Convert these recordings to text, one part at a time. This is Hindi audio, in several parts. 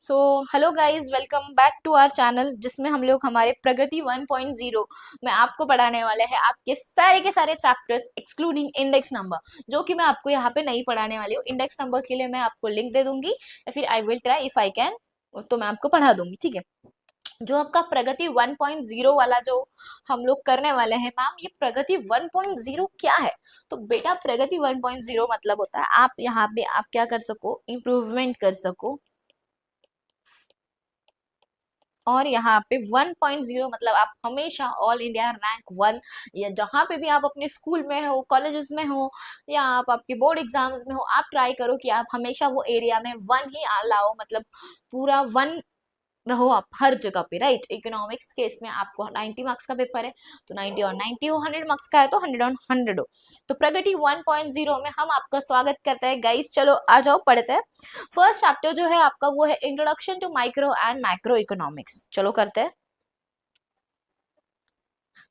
So hello guys, welcome back to our channel जिसमें हम लोग हमारे प्रगति 1.0 में आपको पढ़ाने वाले हैं आपके सारे के सारे चैप्टर्स एक्सक्लूडिंग इंडेक्स नंबर, जो कि मैं आपको यहाँ पे नहीं पढ़ाने वाली हूँ। इंडेक्स नंबर के लिए मैं आपको लिंक दे दूंगी या फिर I will try if I can, तो मैं आपको पढ़ा दूंगी। ठीक है। जो आपका प्रगति 1.0 वाला जो हम लोग करने वाले हैं, मैम ये प्रगति 1.0 क्या है? तो बेटा प्रगति 1.0 मतलब होता है आप यहाँ पे आप क्या कर सको, इम्प्रूवमेंट कर सको। और यहाँ पे 1.0 मतलब आप हमेशा ऑल इंडिया रैंक 1, या जहाँ पे भी आप अपने स्कूल में हो, कॉलेजेस में हो, या आप आपके बोर्ड एग्जाम्स में हो, आप ट्राई करो कि आप हमेशा वो एरिया में 1 ही लाओ, मतलब पूरा 1 रहो आप हर जगह पे, राइट। इकोनॉमिक्स के इसमें आपको 90 मार्क्स का पेपर है, तो 90 और 90 हो, 100 मार्क्स का है तो 100 और 100 हो। तो प्रगति 1.0 में हम आपका स्वागत करते हैं गाइस। चलो आ जाओ पढ़ते हैं। फर्स्ट चैप्टर जो है आपका वो है introduction to micro and macro economics. चलो करते हैं।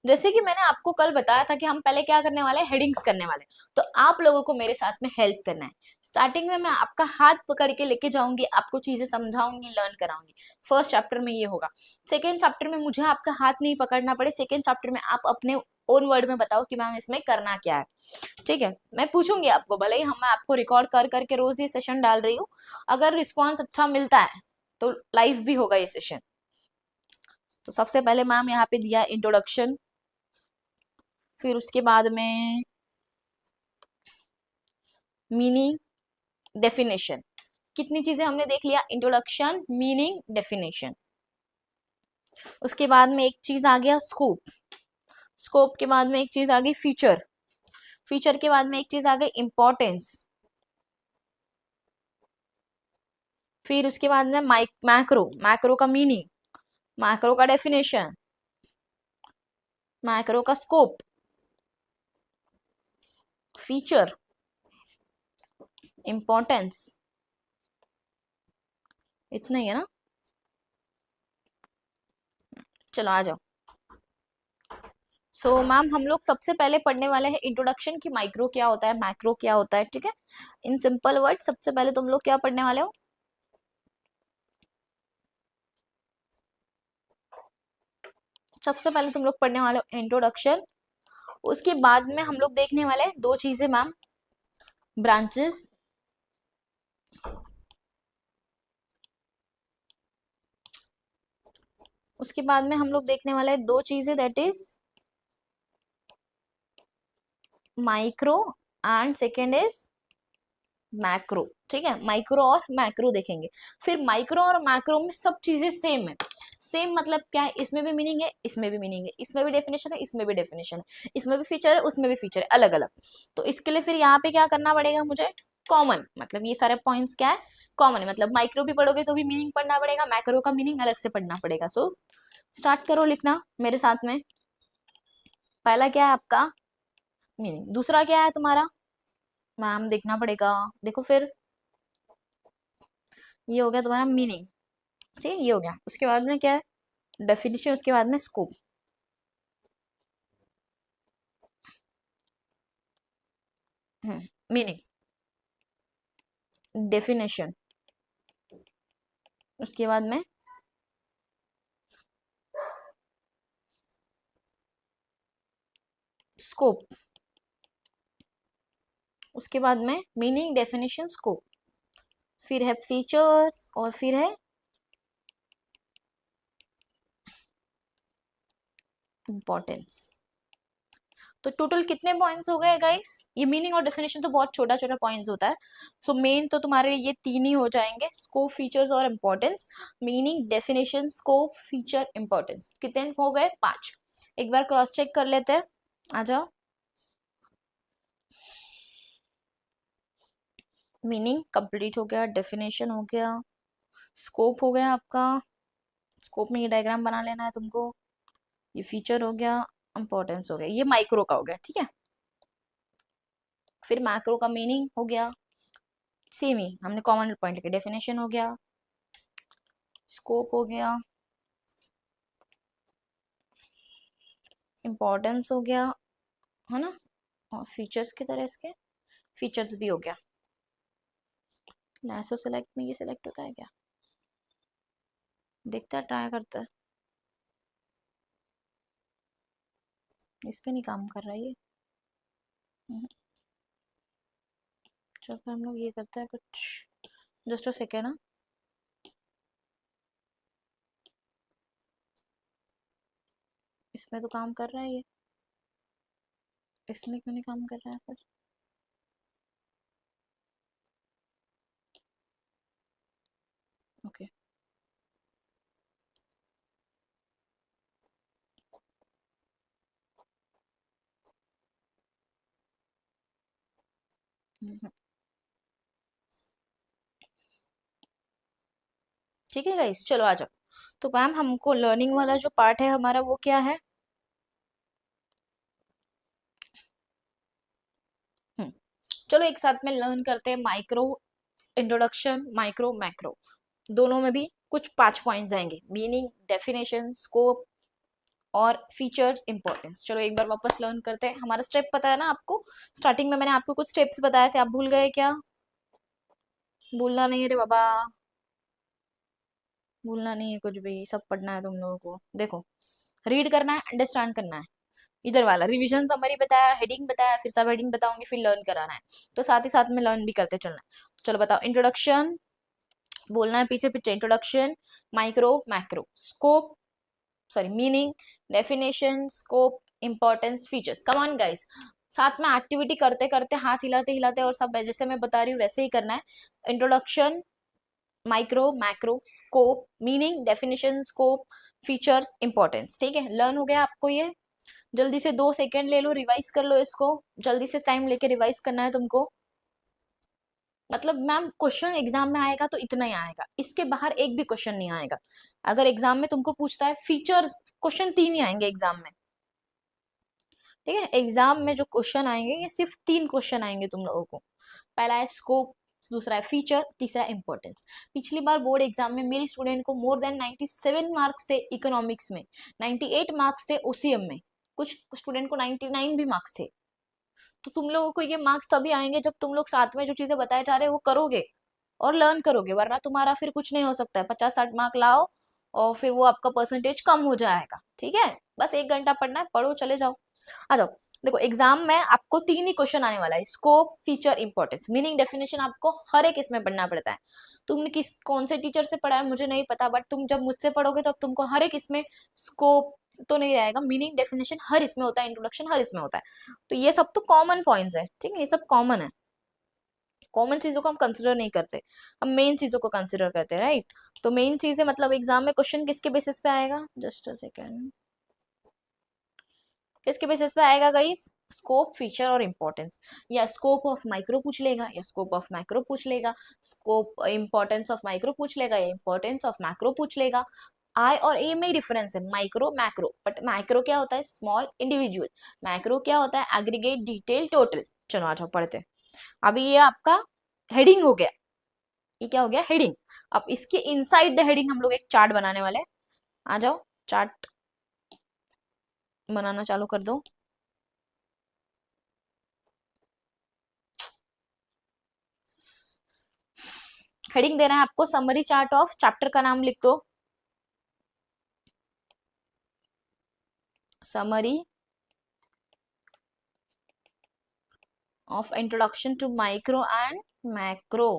जैसे कि मैंने आपको कल बताया था कि हम पहले क्या करने वाले हैं, हेडिंग्स करने वाले हैं। तो आप लोगों को मेरे साथ में हेल्प करना है। स्टार्टिंग में मैं आपका हाथ पकड़ के लेके जाऊंगी, आपको चीजें समझाऊंगी, लर्न कराऊंगी। फर्स्ट चैप्टर में ये होगा। सेकेंड चैप्टर में मुझे आपका हाथ नहीं पकड़ना पड़े, सेकेंड चैप्टर में आप अपने ओन वर्ड में बताओ कि मैम इसमें करना क्या है। ठीक है। मैं पूछूंगी आपको, भले ही हम मैं आपको रिकॉर्ड कर करके रोज ये सेशन डाल रही हूँ। अगर रिस्पॉन्स अच्छा मिलता है तो लाइव भी होगा ये सेशन। तो सबसे पहले मैम यहाँ पे दिया इंट्रोडक्शन, फिर उसके बाद में मीनिंग, डेफिनेशन। कितनी चीजें हमने देख लिया, इंट्रोडक्शन, मीनिंग, डेफिनेशन। उसके बाद में एक चीज आ गया स्कोप, स्कोप के बाद में एक चीज आ गई फीचर, फीचर के बाद में एक चीज आ गई इंपॉर्टेंस, फिर उसके बाद में मैक्रो, मैक्रो का मीनिंग, मैक्रो का डेफिनेशन, मैक्रो का स्कोप, फीचर, इंपॉर्टेंस। इतना ही है ना। चलो आ जाओ। सो मैम हम लोग सबसे पहले पढ़ने वाले हैं इंट्रोडक्शन की माइक्रो क्या होता है, मैक्रो क्या होता है। ठीक है। इन सिंपल वर्ड सबसे पहले तुम लोग क्या पढ़ने वाले हो, सबसे पहले तुम लोग पढ़ने वाले हो इंट्रोडक्शन। उसके बाद में हम लोग देखने वाले हैं दो चीजें मैम, ब्रांचेस। उसके बाद में हम लोग देखने वाले हैं दो चीजें, that is micro and second is macro. ठीक है। माइक्रो और मैक्रो देखेंगे। फिर माइक्रो और मैक्रो में सब चीजें सेम है। सेम मतलब क्या है, इसमें भी मीनिंग है, इसमें भी मीनिंग है, इसमें भी डेफिनेशन है, इसमें भी डेफिनेशन है, इसमें भी फीचर है, उसमें भी फीचर है, अलग अलग। तो इसके लिए फिर यहाँ पे क्या करना पड़ेगा मुझे, कॉमन, मतलब ये सारे पॉइंट्स क्या है, कॉमन है। मतलब माइक्रो भी पढ़ोगे तो भी मीनिंग पढ़ना पड़ेगा, मैक्रो का मीनिंग अलग से पढ़ना पड़ेगा। सो स्टार्ट करो लिखना मेरे साथ में। पहला क्या है आपका, मीनिंग। दूसरा क्या है तुम्हारा, मैम देखना पड़ेगा, देखो फिर। ये हो गया तुम्हारा मीनिंग। ठीक है, ये हो गया। उसके बाद में क्या है, डेफिनेशन। उसके बाद में स्कोप, मीनिंग, डेफिनेशन। उसके बाद में स्कोप। उसके बाद में मीनिंग, डेफिनेशन, स्कोप। फिर है फीचर्स और फिर है इंपॉर्टेंस। तो टोटल कितने पॉइंट्स हो गए गाइस? ये मीनिंग और डेफिनेशन तो बहुत छोटा छोटा पॉइंट्स होता है। सो मेन तो तुम्हारे ये तीन ही हो जाएंगे, स्कोप, फीचर्स और importance. Meaning, definition, scope, feature, importance. कितने हो गए? 5। एक बार क्रॉस चेक कर लेते हैं। आ जाओ। मीनिंग कंप्लीट हो गया, डेफिनेशन हो गया, स्कोप हो गया आपका। स्कोप में ये डायग्राम बना लेना है तुमको। ये फीचर हो गया, इंपॉर्टेंस हो गया, ये माइक्रो का हो गया। ठीक है। फिर मैक्रो का मीनिंग हो गया, सेम ही हमने कॉमन पॉइंट लिखे। डेफिनेशन हो गया, स्कोप हो गया, इंपॉर्टेंस हो गया, है ना। और फीचर्स की तरह इसके फीचर्स भी हो गया। लासो सेलेक्ट में ये सिलेक्ट होता है क्या? देखता है, ट्राई करता है। इस पे नहीं काम कर रहा है ये। हम्म, चलो फिर हम लोग ये करते हैं कुछ। जस्ट अ सेकेंड ना। इसमें तो काम कर रहा है ये, इसमें क्यों नहीं काम कर रहा है फिर? ओके। ठीक है गाइस, चलो आ जाओ। तो मैम हमको लर्निंग वाला जो पार्ट है हमारा वो क्या है? हम्म, चलो एक साथ में लर्न करते हैं। माइक्रो इंट्रोडक्शन, माइक्रो मैक्रो, दोनों में भी कुछ 5 पॉइंट्स आएंगे। मीनिंग, डेफिनेशन, स्कोप और फीचर्स, इंपॉर्टेंस। चलो एक बार वापस लर्न करते हैं। हमारा स्टेप पता है ना आपको? स्टार्टिंग में मैंने आपको कुछ स्टेप्स बताए थे, आप भूल गए क्या? भूलना नहीं है रे बाबा, भूलना नहीं है कुछ भी, सब पढ़ना है तुम लोगों को। देखो, रीड करना है, अंडरस्टैंड करना है। इधर वाला रिवीजन समरी बताया, हेडिंग बताया, फिर सब हेडिंग बताऊंगी, फिर लर्न कराना है। तो साथ ही साथ में लर्न भी करते चलना है। तो चलो बताओ, इंट्रोडक्शन बोलना है पीछे पीछे। Introduction, micro macro, scope, sorry meaning, definition, scope, importance, features. Come on guys, साथ में एक्टिविटी करते करते, हाथ हिलाते हिलाते और सब जैसे मैं बता रही हूँ वैसे ही करना है। Introduction, micro macro, scope, meaning, definition, scope, features, importance. ठीक है, लर्न हो गया आपको ये? जल्दी से 2 सेकेंड ले लो, रिवाइज कर लो इसको। जल्दी से टाइम लेके रिवाइज करना है तुमको। मतलब मैम क्वेश्चन एग्जाम में आएगा तो इतना ही आएगा, इसके बाहर एक भी क्वेश्चन नहीं आएगा। अगर एग्जाम में तुमको पूछता है फीचर्स, क्वेश्चन 3 ही आएंगे एग्जाम में। ठीक है, एग्जाम में जो क्वेश्चन आएंगे ये सिर्फ 3 क्वेश्चन आएंगे तुम लोगों को। पहला है स्कोप, दूसरा है फीचर, तीसरा है इंपॉर्टेंस। पिछली बार बोर्ड एग्जाम में मेरी स्टूडेंट को मोर देन 97 मार्क्स थे इकोनॉमिक्स में, 98 मार्क्स थे ओसीएम में, कुछ स्टूडेंट को 99 भी मार्क्स थे। तो तुम लोगों को ये मार्क्स तभी आएंगे जब तुम लोग साथ में जो चीजें बताए जा रहे हैं वो करोगे और लर्न करोगे, वरना तुम्हारा फिर कुछ नहीं हो सकता है। 50-60 मार्क लाओ और फिर वो आपका परसेंटेज कम हो जाएगा। ठीक है, बस 1 घंटा पढ़ना है, पढ़ो चले जाओ। आ जाओ। देखो एग्जाम में आपको 3 ही क्वेश्चन आने वाला है, scope, feature, importance. Meaning, definition आपको हर एक इसमें पढ़ना पड़ता है। तुमने किस कौन से टीचर से पढ़ा है मुझे नहीं पता, बट तुम जब मुझसे पढ़ोगे तो तुमको हर एक इसमें स्कोप तो नहीं रहेगा, मीनिंग डेफिनेशन हर इसमें होता है, इंट्रोडक्शन हर इसमें होता है। तो ये सब तो कॉमन पॉइंट्स है, ठीक है, ये सब कॉमन है। कॉमन चीजों को हम कंसिडर नहीं करते, हम मेन चीजों को कंसिडर करते हैं, राइट? तो मेन चीज है, मतलब एग्जाम में क्वेश्चन किसके बेसिस पे आएगा? Just a second. किसके बेसिस पे आएगा गाइस? स्कोप, फीचर और इंपॉर्टेंस। या स्कोप ऑफ माइक्रो पूछ लेगा, या स्कोप ऑफ मैक्रो पूछ लेगा, स्कोप इंपॉर्टेंस ऑफ माइक्रो पूछ लेगा, या इंपॉर्टेंस ऑफ मैक्रो पूछ लेगा। आई और ए में ही डिफरेंस है, माइक्रो मैक्रो। बट माइक्रो क्या होता है? Small individual. मैक्रो क्या होता है? Aggregate, detail, total. चलो आ जाओ पढ़ते हैं। अभी ये आपका हेडिंग हो गया। ये क्या हो गया? हेडिंग। अब इसके इनसाइड द हेडिंग हम लोग एक चार्ट बनाने वाले हैं। आ जाओ, चार्ट बनाना चालू कर दो। हेडिंग देना है आपको, समरी चार्ट ऑफ, चैप्टर का नाम लिख दो, summary of introduction to micro and macro.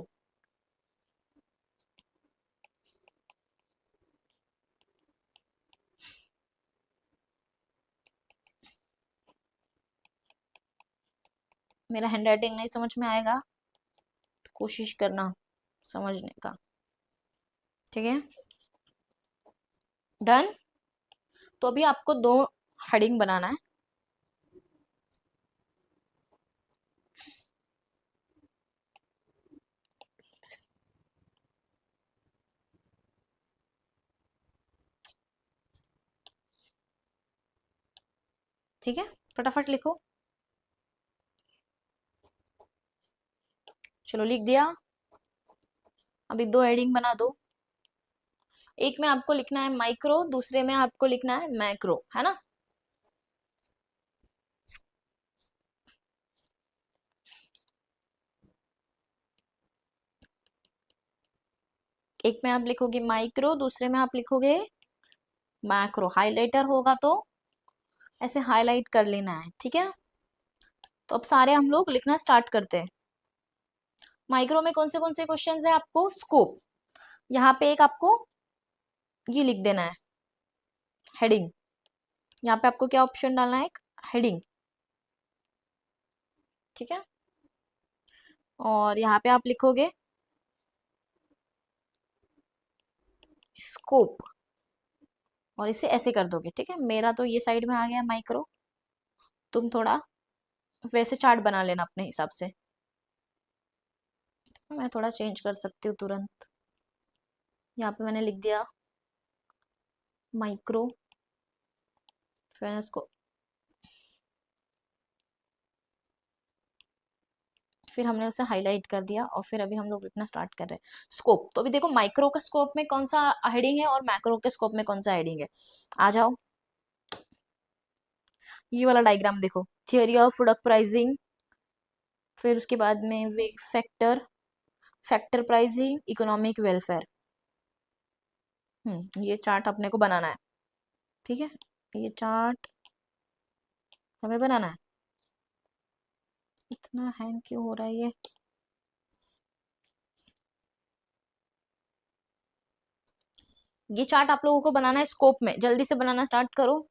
मेरा हैंड राइटिंग नहीं समझ में आएगा, कोशिश करना समझने का। ठीक है, डन। तो अभी आपको 2 हेडिंग बनाना है। ठीक है, फटाफट लिखो। चलो लिख दिया। अभी 2 हेडिंग बना दो। एक में आपको लिखना है माइक्रो, दूसरे में आपको लिखना है मैक्रो, है ना? एक में आप लिखोगे माइक्रो, दूसरे में आप लिखोगे मैक्रो। हाइलाइटर होगा तो ऐसे हाईलाइट कर लेना है, ठीक है। तो अब सारे हम लोग लिखना स्टार्ट करते हैं। माइक्रो में कौन से क्वेश्चन है आपको? स्कोप। यहाँ पे एक आपको ये लिख देना है, हेडिंग। यहाँ पे आपको क्या ऑप्शन डालना है? एक हेडिंग, ठीक है। और यहाँ पे आप लिखोगे स्कोप, और इसे ऐसे कर दोगे, ठीक है। मेरा तो ये साइड में आ गया माइक्रो, तुम थोड़ा वैसे चार्ट बना लेना अपने हिसाब से। मैं थोड़ा चेंज कर सकती हूँ तुरंत। यहाँ पे मैंने लिख दिया माइक्रो, फिर इसको, फिर हमने उसे हाईलाइट कर दिया, और फिर अभी हम लोग लिखना स्टार्ट कर रहे हैं स्कोप। तो अभी देखो माइक्रो के स्कोप में कौन सा हेडिंग है और मैक्रो के स्कोप में कौन सा हेडिंग है। आ जाओ, ये वाला डायग्राम देखो, थियोरी ऑफ प्रोडक्ट प्राइसिंग, फिर उसके बाद में वे factor, factor pricing, economic welfare. ये चार्ट अपने को बनाना है, ठीक है। ये चार्ट हमें बनाना है। इतना हैंग क्यों हो रहा है ये चार्ट आप लोगों को बनाना है स्कोप में, जल्दी से बनाना स्टार्ट करो।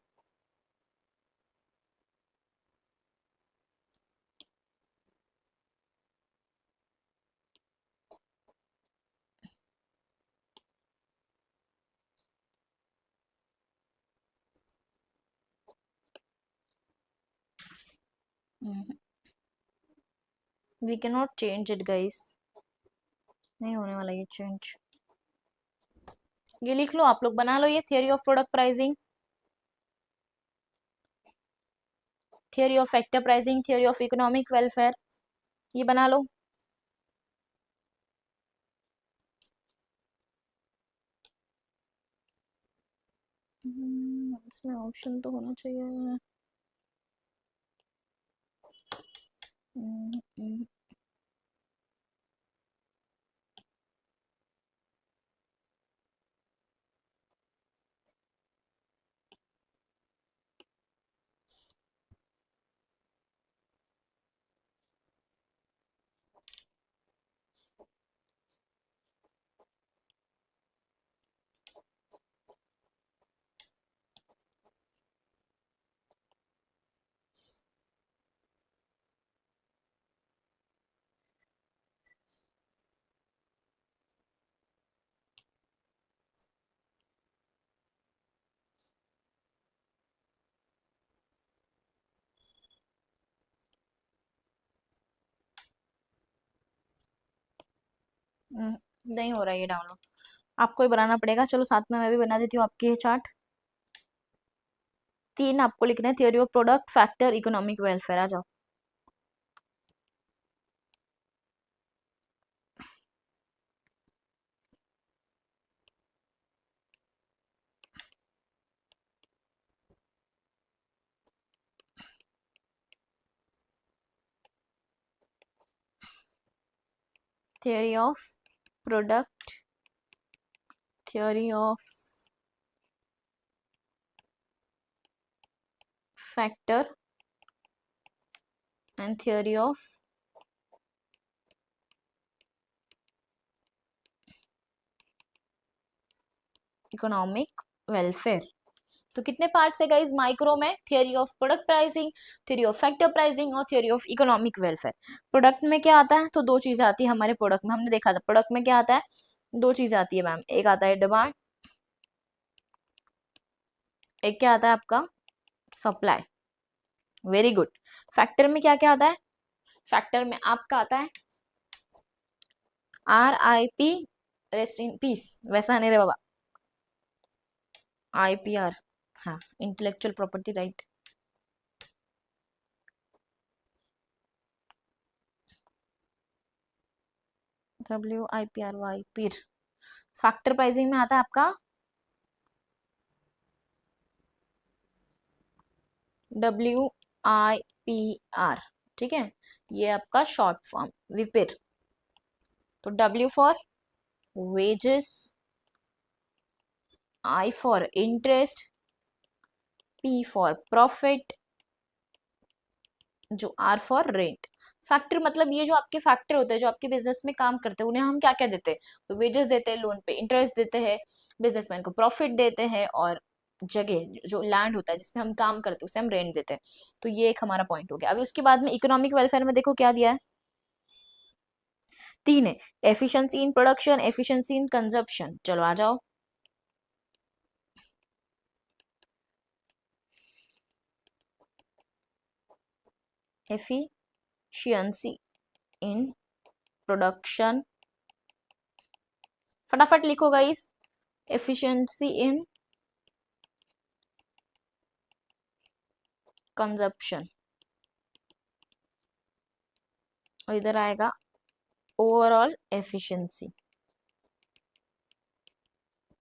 We can not change it guys, नहीं होने वाला ये चेंज। ये लिख लो, आप लोग बना लो ये theory of product pricing, theory of factor pricing, theory of economic welfare, ये बना लो। इसमें ऑप्शन तो होना चाहिए। हम्म, हम्म, नहीं हो रहा है ये डाउनलोड, आपको ही बनाना पड़ेगा। चलो साथ में मैं भी बना देती हूँ आपके ये चार्ट। 3 आपको लिखना है, theory of product, factor, economic welfare. आ जाओ। Theory of product, theory of factor and theory of economic welfare. तो कितने पार्ट्स है गाइस माइक्रो में? Theory of product pricing, theory of factor pricing और theory of economic welfare. Product में क्या आता है? तो दो चीजें आती है हमारे प्रोडक्ट में, हमने देखा था प्रोडक्ट में क्या आता है, दो चीजें आती है मैम। एक आता है डिमांड, एक क्या आता है आपका? सप्लाई। Very good. फैक्टर में क्या क्या आता है? फैक्टर में आपका आता है RIP, रेस्ट इन पीस, वैसा नहीं रे बाबा, IPR, हाँ, इंटेलेक्चुअल प्रॉपर्टी राइट। WIPRY, पीर। फैक्टर प्राइसिंग में आता है आपका WIPR, ठीक है। ये आपका शॉर्ट फॉर्म, विपिर। तो W for wages, I for interest, P for profit, जो R for rent। फैक्टर मतलब ये जो आपके फैक्टर होते हैं जो आपके बिजनेस में काम करते हैं उन्हें हम क्या क्या देते हैं, तो वेजेस देते हैं, लोन पे इंटरेस्ट देते हैं, बिजनेसमैन को प्रॉफिट देते हैं, और जगह जो लैंड होता है जिसमें हम काम करते हैं उसे हम रेंट देते हैं। तो ये एक हमारा पॉइंट हो गया। अभी उसके बाद में इकोनॉमिक वेलफेयर में देखो क्या दिया है, तीन है, efficiency in production, efficiency in consumption. चलो आ जाओ, एफिशिएंसी इन प्रोडक्शन, फटाफट लिखो गाइस, एफिशिएंसी इन कंजप्शन, और इधर आएगा ओवरऑल एफिशिएंसी।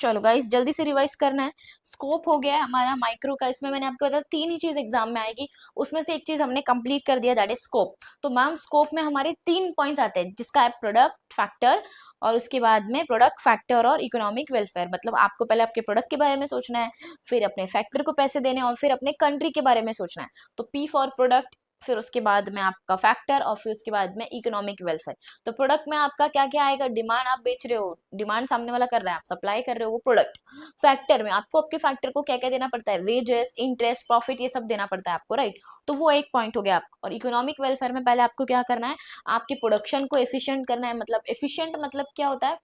चलो गाइस जल्दी से रिवाइज करना है। स्कोप हो गया है हमारा माइक्रो का, इसमें मैंने आपको बताया तीन ही चीज एग्जाम में आएगी, उसमें से एक चीज हमने कंप्लीट कर दिया, दैट इज स्कोप। तो मैम स्कोप में हमारे तीन पॉइंट्स आते हैं, जिसका है प्रोडक्ट फैक्टर, और उसके बाद में प्रोडक्ट फैक्टर और इकोनॉमिक वेलफेयर। मतलब आपको पहले आपके प्रोडक्ट के बारे में सोचना है, फिर अपने फैक्टर को पैसे देने, और फिर अपने कंट्री के बारे में सोचना है। तो पी फॉर प्रोडक्ट, फिर उसके बाद में आपका फैक्टर, और फिर उसके बाद में इकोनॉमिक वेलफेयर। तो प्रोडक्ट में आपका क्या क्या आएगा, डिमांड आप बेच रहे हो, डिमांड सामने वाला कर रहा है, आप सप्लाई कर रहे हो, वो प्रोडक्ट। फैक्टर में आपको आपके फैक्टर को क्या क्या देना पड़ता है, वेजेस, इंटरेस्ट, प्रॉफिट, ये सब देना पड़ता है आपको, राइट। तो वो एक पॉइंट हो गया आपका। और इकोनॉमिक वेलफेयर में पहले आपको क्या करना है, आपकी प्रोडक्शन को एफिशिएंट करना है। मतलब एफिशिएंट मतलब क्या होता है,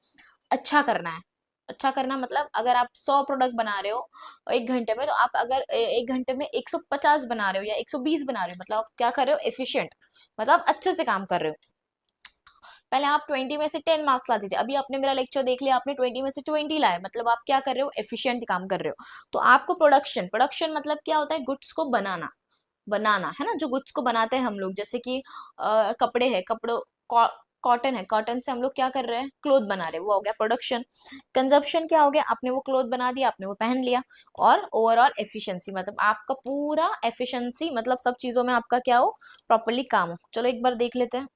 अच्छा करना है। अच्छा करना मतलब अगर आप 100 प्रोडक्ट बना रहे हो एक घंटे में, तो आप अगर एक घंटे में 150 बना रहे हो या 120 बना रहे हो, मतलब आप क्या कर रहे हो, एफिशिएंट, मतलब अच्छे से काम कर रहे हो। पहले आप 20 में से 10 मार्क्स लाते थे, अभी आपने मेरा लेक्चर देख लिया, आपने 20 में से 20 लाए, मतलब आप क्या कर रहे हो, एफिशिएंट काम कर रहे हो। तो आपको प्रोडक्शन, प्रोडक्शन मतलब क्या होता है, गुड्स को बनाना, बनाना है ना, जो गुड्स को बनाते हैं हम लोग, जैसे कि कपड़े हैं, कपड़ों, कॉटन है, कॉटन से हम लोग क्या कर रहे हैं, क्लोथ बना रहे हैं, वो हो गया प्रोडक्शन। कंजप्शन क्या हो गया, आपने वो क्लोथ बना दिया, आपने वो पहन लिया। और ओवरऑल एफिशिएंसी मतलब आपका पूरा एफिशिएंसी, मतलब सब चीजों में आपका क्या हो, प्रॉपरली काम हो। चलो एक बार देख लेते हैं,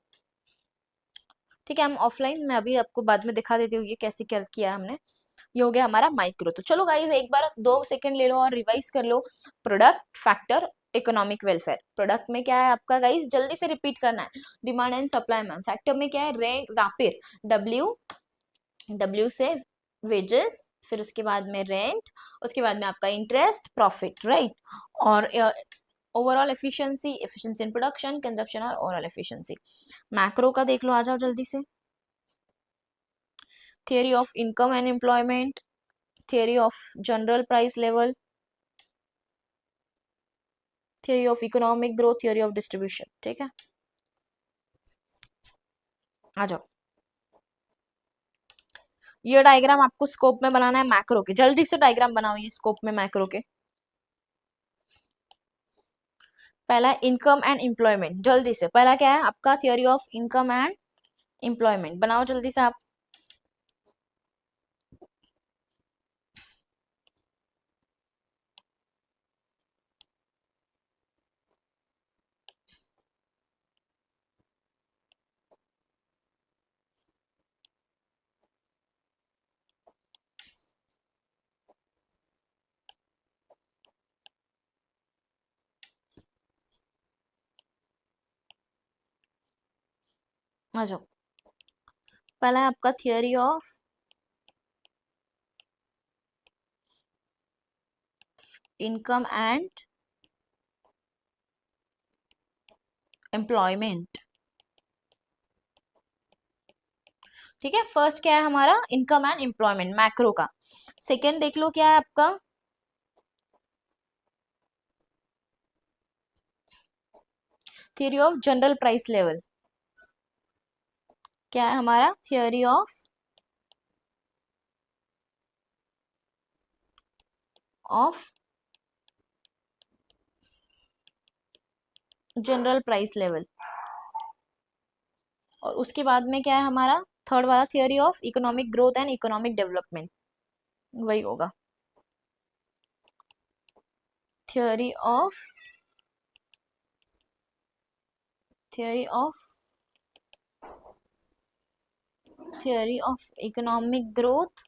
ठीक है। हम ऑफलाइन में अभी आपको बाद में दिखा देती हूँ ये कैसे क्या किया है हमने। ये हो गया हमारा माइक्रो। तो चलो गाइज एक बार 2 सेकंड ले लो और रिवाइज कर लो, product factor economic welfare. Product में क्या है आपका गाइज, जल्दी से रिपीट करना है, डिमांड एंड सप्लाई में। फैक्टर में क्या है, रेंट, वापिर, डब्ल्यू, डब्ल्यू से वेजेस, फिर उसके बाद में रेंट, उसके बाद में आपका इंटरेस्ट, प्रॉफिट, राइट। और overall efficiency, efficiency in production, consumption और ओवरऑल एफिशिएंसी। मैक्रो का देख लो, आ जाओ जल्दी से। theory of income and employment, theory of general price level, theory of economic growth, theory of distribution। ठीक है, आ जाओ। ये डायग्राम आपको स्कोप में बनाना है मैक्रो के, जल्दी से डायग्राम बनाओ ये स्कोप में मैक्रो के। पहला इनकम एंड एम्प्लॉयमेंट, जल्दी से पहला क्या है आपका, theory of income and employment, बनाओ जल्दी से आप। आ जाओ, पहला है आपका theory of income and employment. ठीक है, फर्स्ट क्या है हमारा, इनकम एंड एम्प्लॉयमेंट मैक्रो का। सेकेंड देख लो क्या है आपका, theory of general price level. क्या है हमारा, theory of general price level. और उसके बाद में क्या है हमारा, थर्ड वाला, theory of economic growth and economic development, वही होगा, theory of, theory of theory of economic growth,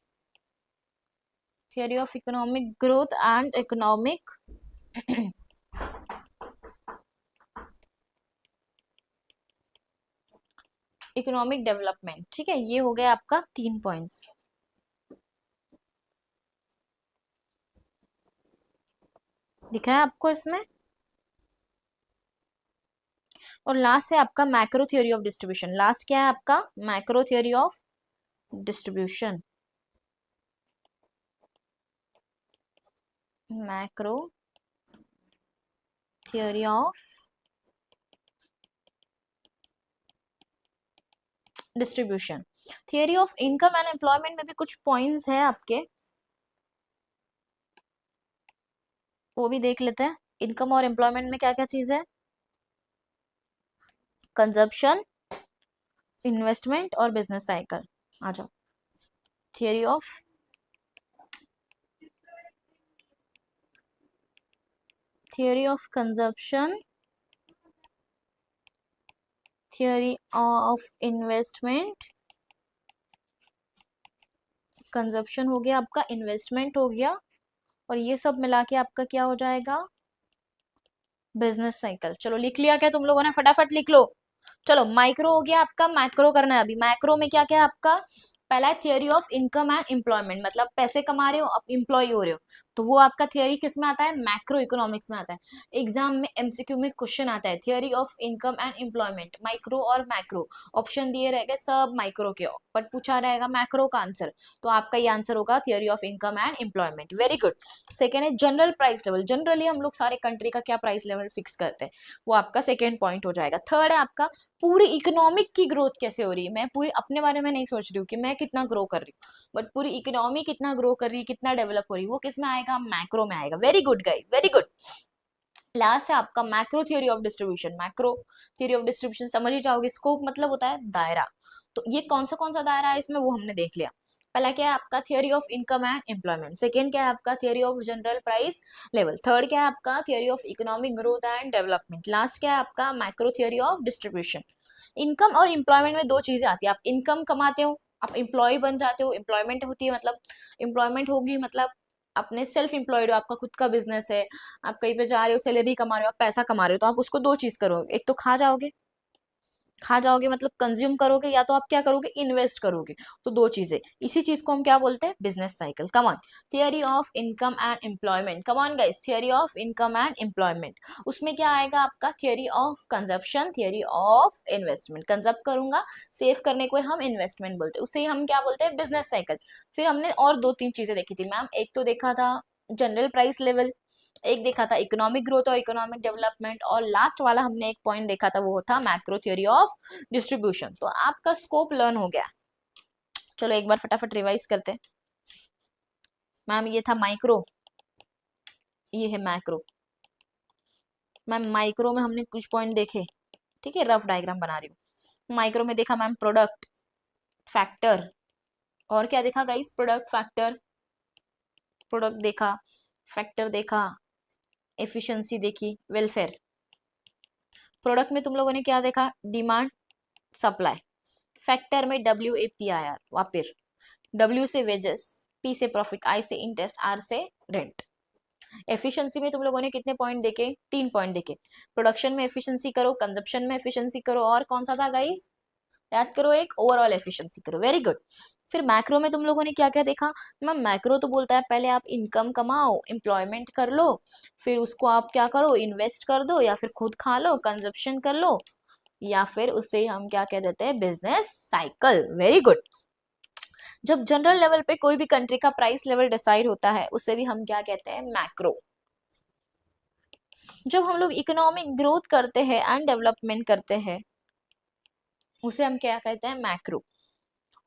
theory of economic growth and economic economic development. ठीक है, ये हो गया आपका 3 पॉइंट्स। दिख रहा है आपको इसमें? और लास्ट है आपका macro theory of distribution. Last क्या है आपका? Macro theory of distribution. Macro theory of distribution. Theory of income and employment में भी कुछ पॉइंट्स है आपके, वो भी देख लेते हैं। इनकम और एम्प्लॉयमेंट में क्या क्या चीज है? कंजप्शन, इन्वेस्टमेंट और बिजनेस साइकिल। आ जाओ। Theory of consumption, theory of investment. Consumption हो गया आपका, इन्वेस्टमेंट हो गया, और ये सब मिला के आपका क्या हो जाएगा? Business cycle. चलो लिख लिया क्या तुम लोगों ने? फटाफट लिख लो। चलो माइक्रो हो गया आपका, मैक्रो करना है अभी। मैक्रो में क्या क्या है आपका? पहला है theory of income and employment, मतलब पैसे कमा रहे हो, अब एम्प्लॉय हो रहे हो, तो वो आपका थियरी किस में आता है? मैक्रो इकोनॉमिक्स में आता है। एग्जाम में एमसीक्यू में क्वेश्चन आता है theory of income and employment, micro और मैक्रो। ऑप्शन दिए रहेगा सब माइक्रो के, बट पूछा रहेगा मैक्रो का आंसर, तो आपका ये आंसर होगा theory of income and employment. Very good. Second है जनरल प्राइस लेवल। जनरली हम लोग सारे कंट्री का क्या प्राइस लेवल फिक्स करते हैं, वो आपका सेकेंड पॉइंट हो जाएगा। थर्ड है आपका पूरी इकोनॉमिक की ग्रोथ कैसे हो रही है। मैं पूरी अपने बारे में नहीं सोच रही हूँ कि मैं कितना ग्रो कर रही हूँ, बट पूरी इकोनॉमी कितना ग्रो कर रही है, कितना डेवलप हो रही है, वो किस में आएगा? मैक्रो में आएगा। Very good guys, very good. Last है आपका macro theory of distribution. Macro theory of distribution समझ ही जाओगे, स्कोप मतलब होता है दायरा। तो ये कौन सा दायरा है इसमें, वो हमने देख लिया। पहला क्या है आपका? Theory of income and employment. Second क्या है आपका? Theory of general price level. Third क्या है आपका? Theory of economic growth and development. Last क्या है आपका? Macro theory of distribution. Income और एम्प्लॉयमेंट में दो चीजें आती है। आप इनकम कमाते हो, आप एम्प्लॉय बन जाते हो, एम्प्लॉयमेंट होती है मतलब एम्प्लॉयमेंट होगी मतलब अपने सेल्फ एम्प्लॉयड हो, आपका खुद का बिजनेस है, आप कहीं पे जा रहे हो, सैलरी कमा रहे हो, आप पैसा कमा रहे हो, तो आप उसको दो चीज करोगे। एक तो खा जाओगे मतलब कंज्यूम करोगे, या तो आप क्या करोगे? इन्वेस्ट करोगे। तो दो चीजें, इसी चीज को हम क्या बोलते हैं? Business cycle. Come on. Theory of income and employment. Come on guys, theory of income and employment. उसमें क्या आएगा आपका? Theory of consumption, theory of investment. Consume करूंगा, सेव करने को हम इन्वेस्टमेंट बोलते हैं, उसे हम क्या बोलते हैं? Business cycle. फिर हमने और दो तीन चीजें देखी थी मैम। एक तो देखा था जनरल प्राइस लेवल, एक देखा था इकोनॉमिक ग्रोथ और इकोनॉमिक डेवलपमेंट, और लास्ट वाला हमने एक पॉइंट देखा था, वो था मैक्रो थ्योरी ऑफ डिस्ट्रीब्यूशन। तो आपका स्कोप लर्न हो गया। चलो एक बार फटाफट रिवाइज करते हैं। मैम ये था माइक्रो, ये है मैक्रो। मैम माइक्रो में हमने कुछ पॉइंट देखे, ठीक है, रफ डायग्राम बना रही हूँ। माइक्रो में देखा मैम प्रोडक्ट, फैक्टर, और क्या देखा गाइस? प्रोडक्ट, फैक्टर, प्रोडक्ट देखा, फैक्टर देखा, एफिशिएंसी देखी, वेलफेयर। प्रोडक्ट में तुम लोगों ने क्या देखा? Demand, supply. फैक्टर में WAPIR, वापिर। W से वेजेस, P से प्रॉफिट, I से इंटरेस्ट, R से रेंट। एफिशिएंसी में तुम लोगों ने कितने पॉइंट देखे? 3 पॉइंट देखे। प्रोडक्शन में एफिशिएंसी करो, कंजप्शन में एफिशिएंसी करो, और कौन सा था गाइस? याद करो, एक ओवरऑल एफिशिएंसी करो। Very good. फिर मैक्रो में तुम लोगों ने क्या क्या देखा? मैम मैक्रो तो बोलता है पहले आप इनकम कमाओ, एम्प्लॉयमेंट कर लो, फिर उसको आप क्या करो? इन्वेस्ट कर दो, या फिर खुद खा लो, कंजप्शन कर लो, या फिर उसे हम क्या कह देते हैं? Business cycle. Very good. जब जनरल लेवल पे कोई भी कंट्री का प्राइस लेवल डिसाइड होता है, उसे भी हम क्या कहते हैं? मैक्रो। जब हम लोग इकोनॉमिक ग्रोथ करते हैं एंड डेवलपमेंट करते हैं, उसे हम क्या कहते हैं? मैक्रो।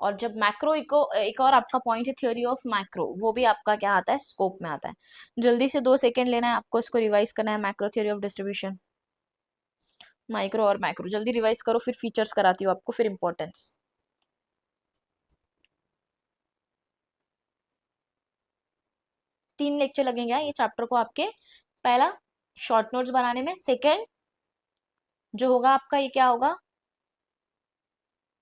और जब मैक्रो इको, एक और आपका पॉइंट है थियोरी ऑफ मैक्रो, वो भी आपका क्या आता है? स्कोप में आता है। जल्दी से 2 सेकेंड लेना है आपको, इसको रिवाइज करना है। Macro theory of distribution, micro और मैक्रो, जल्दी रिवाइज करो, फिर फीचर्स कराती हूँ आपको, फिर इंपॉर्टेंस। 3 लेक्चर लगेंगे ये चैप्टर को आपके। पहला शॉर्ट नोट्स बनाने में, सेकेंड जो होगा आपका ये क्या होगा?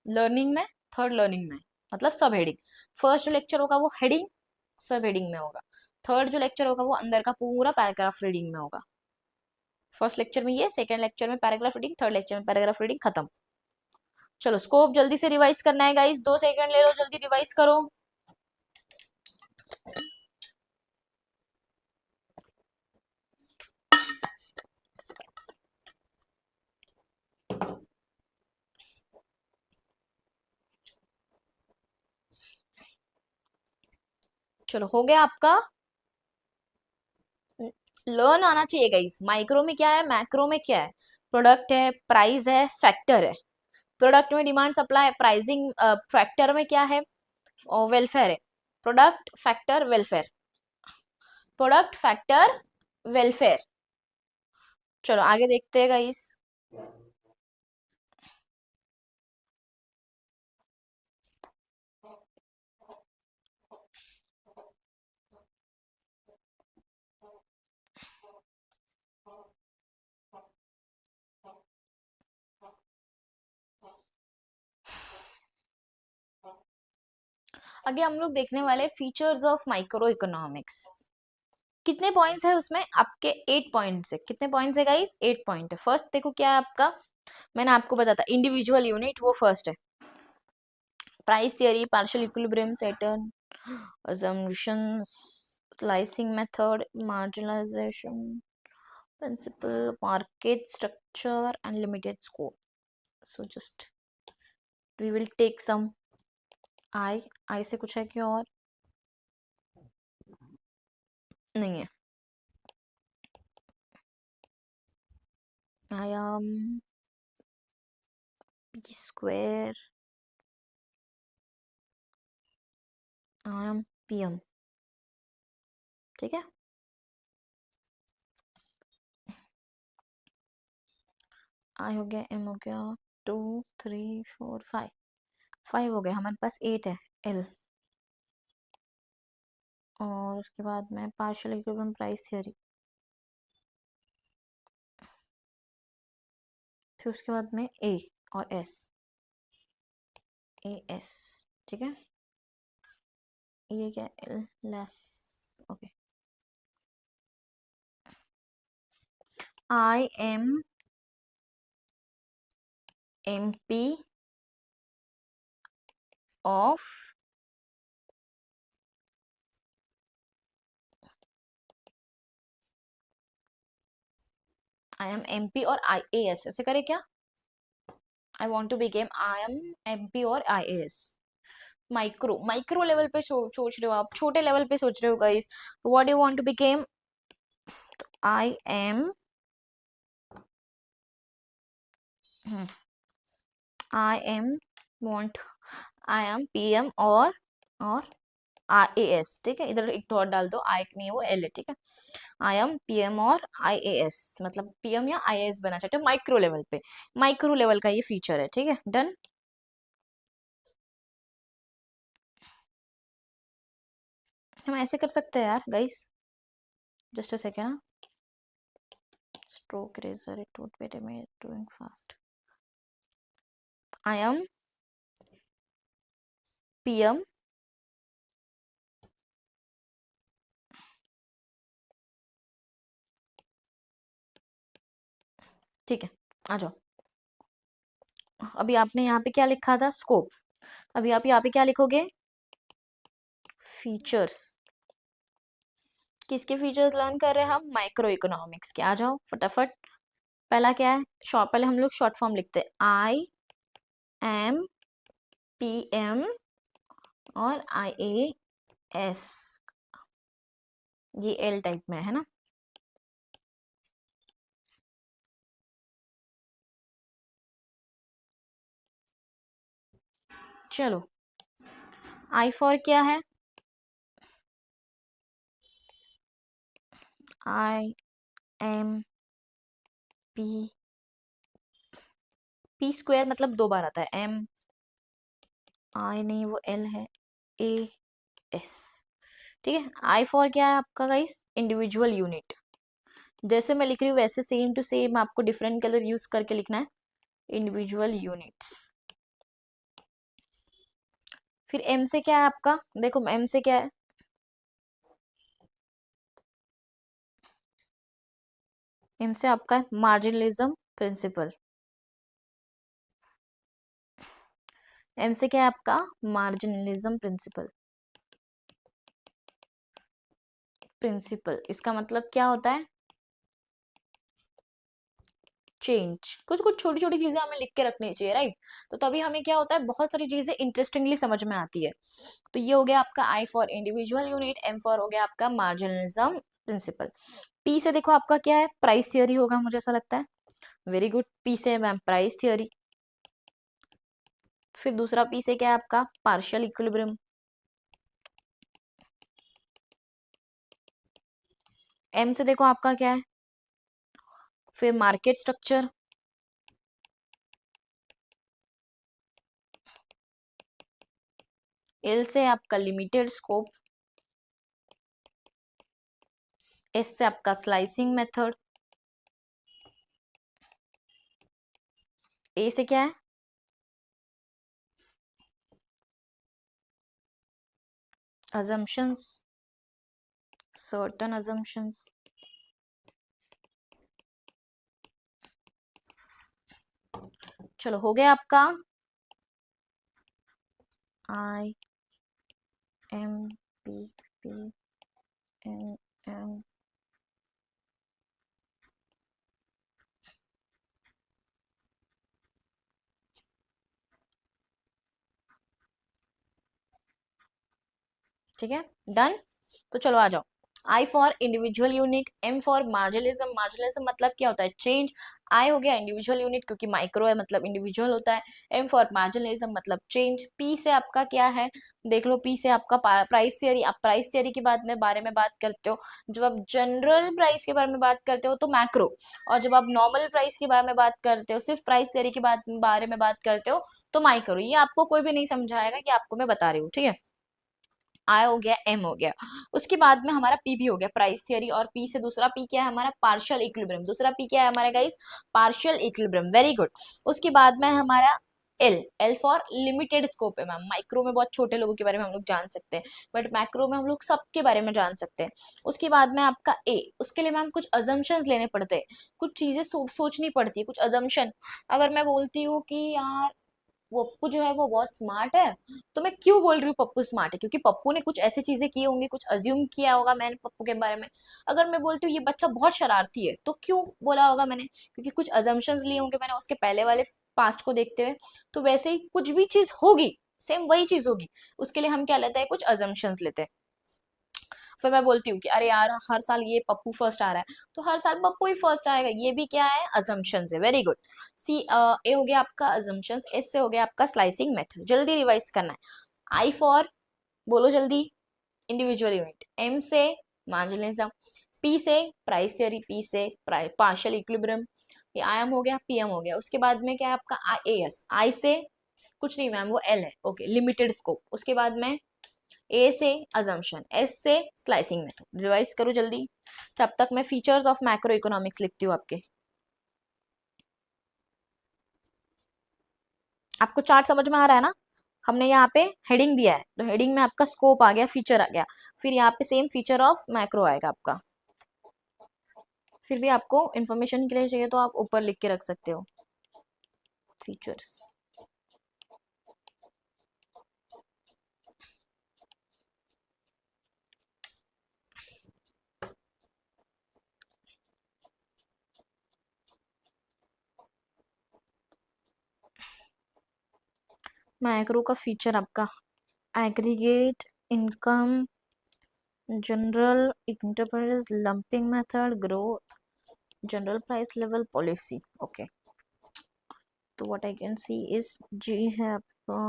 लर्निंग में, थर्ड लर्निंग में। मतलब सब हेडिंग। फर्स्ट जो लेक्चर होगा वो हेडिंग सब हेडिंग में होगा, थर्ड जो लेक्चर होगा वो अंदर का पूरा पैराग्राफ रीडिंग में होगा। फर्स्ट लेक्चर में ये, सेकंड लेक्चर में पैराग्राफ रीडिंग, थर्ड लेक्चर में पैराग्राफ रीडिंग, खत्म। चलो स्कोप जल्दी से रिवाइज करना है गाइस, 2 सेकंड ले लो, जल्दी रिवाइज करो। चलो हो गया आपका। लर्न आना चाहिए गाइस, माइक्रो में क्या है, मैक्रो में क्या है, प्रोडक्ट है, प्राइस है, फैक्टर है। प्रोडक्ट में डिमांड सप्लाई, प्राइसिंग, फैक्टर में क्या है, और वेलफेयर है। Product factor welfare, product factor welfare. चलो आगे देखते हैं गाइस। आगे हम लोग देखने वाले फीचर्स ऑफ माइक्रो इकोनॉमिक्स। कितने पॉइंट्स है उसमें आपके, 8 पॉइंट्स है। कितने पॉइंट्स है गाइस, 8 पॉइंट है। फर्स्ट देखो क्या है आपका, मैंने आपको बताया था इंडिविजुअल यूनिट, वो फर्स्ट है। Price theory, partial equilibrium, Saturn assumptions, slicing method, marginalization principle, market structure and limited scope. So just we will take some I से कुछ है क्या और नहीं है। I am p square, I am pm, ठीक है। I हो गया, m हो गया, 2 3 4 5, 5 हो गया, हमारे पास 8 है l। और उसके बाद में पार्शियल इक्विलिब्रियम प्राइस थियरी, फिर उसके बाद में a और s, a s, ठीक है। ये क्या, l less, okay. I am MP of I am MP और IAS, ऐसे करे क्या, I want to become I am MP और IAS। माइक्रो, माइक्रो लेवल पे सोच रहे हो आप, छोटे लेवल पे सोच रहे हो guys, what you want to become, I am I am want, I am PM और IAS, ठीक है। इधर एक डॉट डाल दो, आई नहीं है वो एल है, ठीक है। आई एम पीएम और IAS, मतलब पीएम या IAS बनना चाहते हो माइक्रो लेवल पे। माइक्रो लेवल का ये फीचर है, ठीक है, डन। हम ऐसे कर सकते हैं यार guys, just a second, stroke eraser, it would be doing fast। I am PM ठीक है, आ जाओ। अभी आपने यहाँ पे क्या लिखा था, स्कोप। अभी आप यहाँ पे क्या लिखोगे, फीचर्स। किसके फीचर्स लर्न कर रहे हैं हम, माइक्रो इकोनॉमिक्स के। आ जाओ फटाफट। पहला क्या है, पहले हम लोग शॉर्ट फॉर्म लिखते हैं, IM PM और IAS, ये L टाइप में है ना। चलो I फॉर क्या है, IM P स्क्वायर, मतलब 2 बार आता है, M I नहीं वो L है, AS, ठीक है। I फॉर क्या है आपका गाइस, इंडिविजुअल यूनिट। जैसे मैं लिख रही हूँ वैसे सेम टू सेम आपको डिफरेंट कलर यूज करके लिखना है, इंडिविजुअल यूनिट्स। फिर एम से क्या है आपका, देखो एम से क्या है, एम से आपका है मार्जिनलिज्म प्रिंसिपल। एम से क्या है आपका, मार्जिनलिज्म प्रिंसिपल। प्रिंसिपल इसका मतलब क्या होता है, चेंज। कुछ कुछ छोटी छोटी चीजें हमें लिख के रखनी चाहिए, राइट। तो तभी हमें क्या होता है, बहुत सारी चीजें इंटरेस्टिंगली समझ में आती है। तो ये हो गया आपका I for individual unit, M for हो गया आपका मार्जिनलिज्म प्रिंसिपल। पी से देखो आपका क्या है, प्राइस थियरी होगा मुझे ऐसा लगता है। वेरी गुड, पी से मैम प्राइस थियरी। फिर दूसरा पी से क्या है आपका, पार्शियल इक्विलिब्रियम। एम से देखो आपका क्या है, फिर मार्केट स्ट्रक्चर। एल से आपका लिमिटेड स्कोप। एस से आपका स्लाइसिंग मेथड। ए से क्या है, assumptions, certain assumptions। चलो हो गया आपका I M P P N M. ठीक है, डन। तो चलो आ जाओ, I for individual unit, M for marginalism. Marginalism मतलब क्या होता है, चेंज। आई हो गया इंडिविजुअल यूनिट क्योंकि माइक्रो है मतलब इंडिविजुअल होता है। एम फॉर मार्जिनलिज्म मतलब चेंज। पी से आपका क्या है, देख लो पी से आपका प्राइस थियरी। आप प्राइस थियरी के बारे में बात करते हो, जब आप जनरल प्राइस के बारे में बात करते हो तो मैक्रो, और जब आप नॉर्मल प्राइस के बारे में बात करते हो, सिर्फ प्राइस थियरी के बारे में बात करते हो तो माइक्रो। ये आपको कोई भी नहीं समझाएगा कि आपको मैं बता रही हूँ, ठीक है। आई हो गया, एम हो गया। उसके बाद में हमारा पी भी हो गया, प्राइस थियरी। और पी से दूसरा पी क्या है हमारा, पार्शियल इक्विलिब्रियम। दूसरा पी क्या है हमारा guys, partial equilibrium. Very good. उसके बाद में हमारा L, L for limited scope है मैम। माइक्रो में बहुत छोटे लोगों के बारे में हम लोग जान सकते हैं, बट मैक्रो में हम लोग सबके बारे में जान सकते हैं। उसके बाद में आपका ए, उसके लिए मैम कुछ अजम्पशंस लेने पड़ते हैं, कुछ चीजें सोचनी पड़ती है, कुछ अजम्पशन। अगर मैं बोलती हूँ कि यार वो पप्पू जो है वो बहुत स्मार्ट है, तो मैं क्यों बोल रही हूँ पप्पू स्मार्ट है, क्योंकि पप्पू ने कुछ ऐसी चीजें की होंगी, कुछ अज्यूम किया होगा मैंने पप्पू के बारे में। अगर मैं बोलती हूँ ये बच्चा बहुत शरारती है, तो क्यों बोला होगा मैंने, क्योंकि कुछ अजम्पशंस लिए होंगे मैंने उसके पहले वाले पास्ट को देखते हुए। तो वैसे ही कुछ भी चीज होगी, सेम वही चीज होगी, उसके लिए हम क्या लेते हैं, कुछ अजम्पशंस लेते हैं। फिर मैं बोलती हूँ कि अरे यार हर साल ये पप्पू फर्स्ट आ रहा है, तो हर साल पप्पू ही फर्स्ट आएगा, ये भी क्या है, अजम्पशंस है। Very good. सी ए हो गया आपका अजम्पशंस, एस से हो गया आपका स्लाइसिंग मेथड। जल्दी रिवाइज करना है। आई फॉर, बोलो जल्दी, इंडिविजुअल यूनिट। एम से मार्जिनलिज्म। पी से प्राइस थियरी। पी से पार्शियल इक्विलिब्रियम। ये आई एम हो गया, पीएम हो गया। उसके बाद में क्या है आपका आई ए एस। आई से कुछ नहीं मैम, वो एल है, ओके, लिमिटेड स्कोप। उसके बाद में ए से अजम्पशन, एस से स्लाइसिंग मेथड। रिवाइज करो जल्दी, तब तक मैं फीचर्स ऑफ मैक्रो इकोनॉमिक्स लिखती हूँ आपके। आपको चार्ट समझ में आ रहा है ना, हमने यहाँ पे हेडिंग दिया है, तो हेडिंग में आपका स्कोप आ गया, फीचर आ गया। फिर यहाँ पे सेम फीचर ऑफ मैक्रो आएगा आपका। फिर भी आपको इन्फॉर्मेशन के लिए चाहिए तो आप ऊपर लिख के रख सकते हो, फीचर्स। मैक्रो का फीचर आपका aggregate income, general enterprise lumping method, growth, general price level policy. Okay, तो what I can see is G है आपका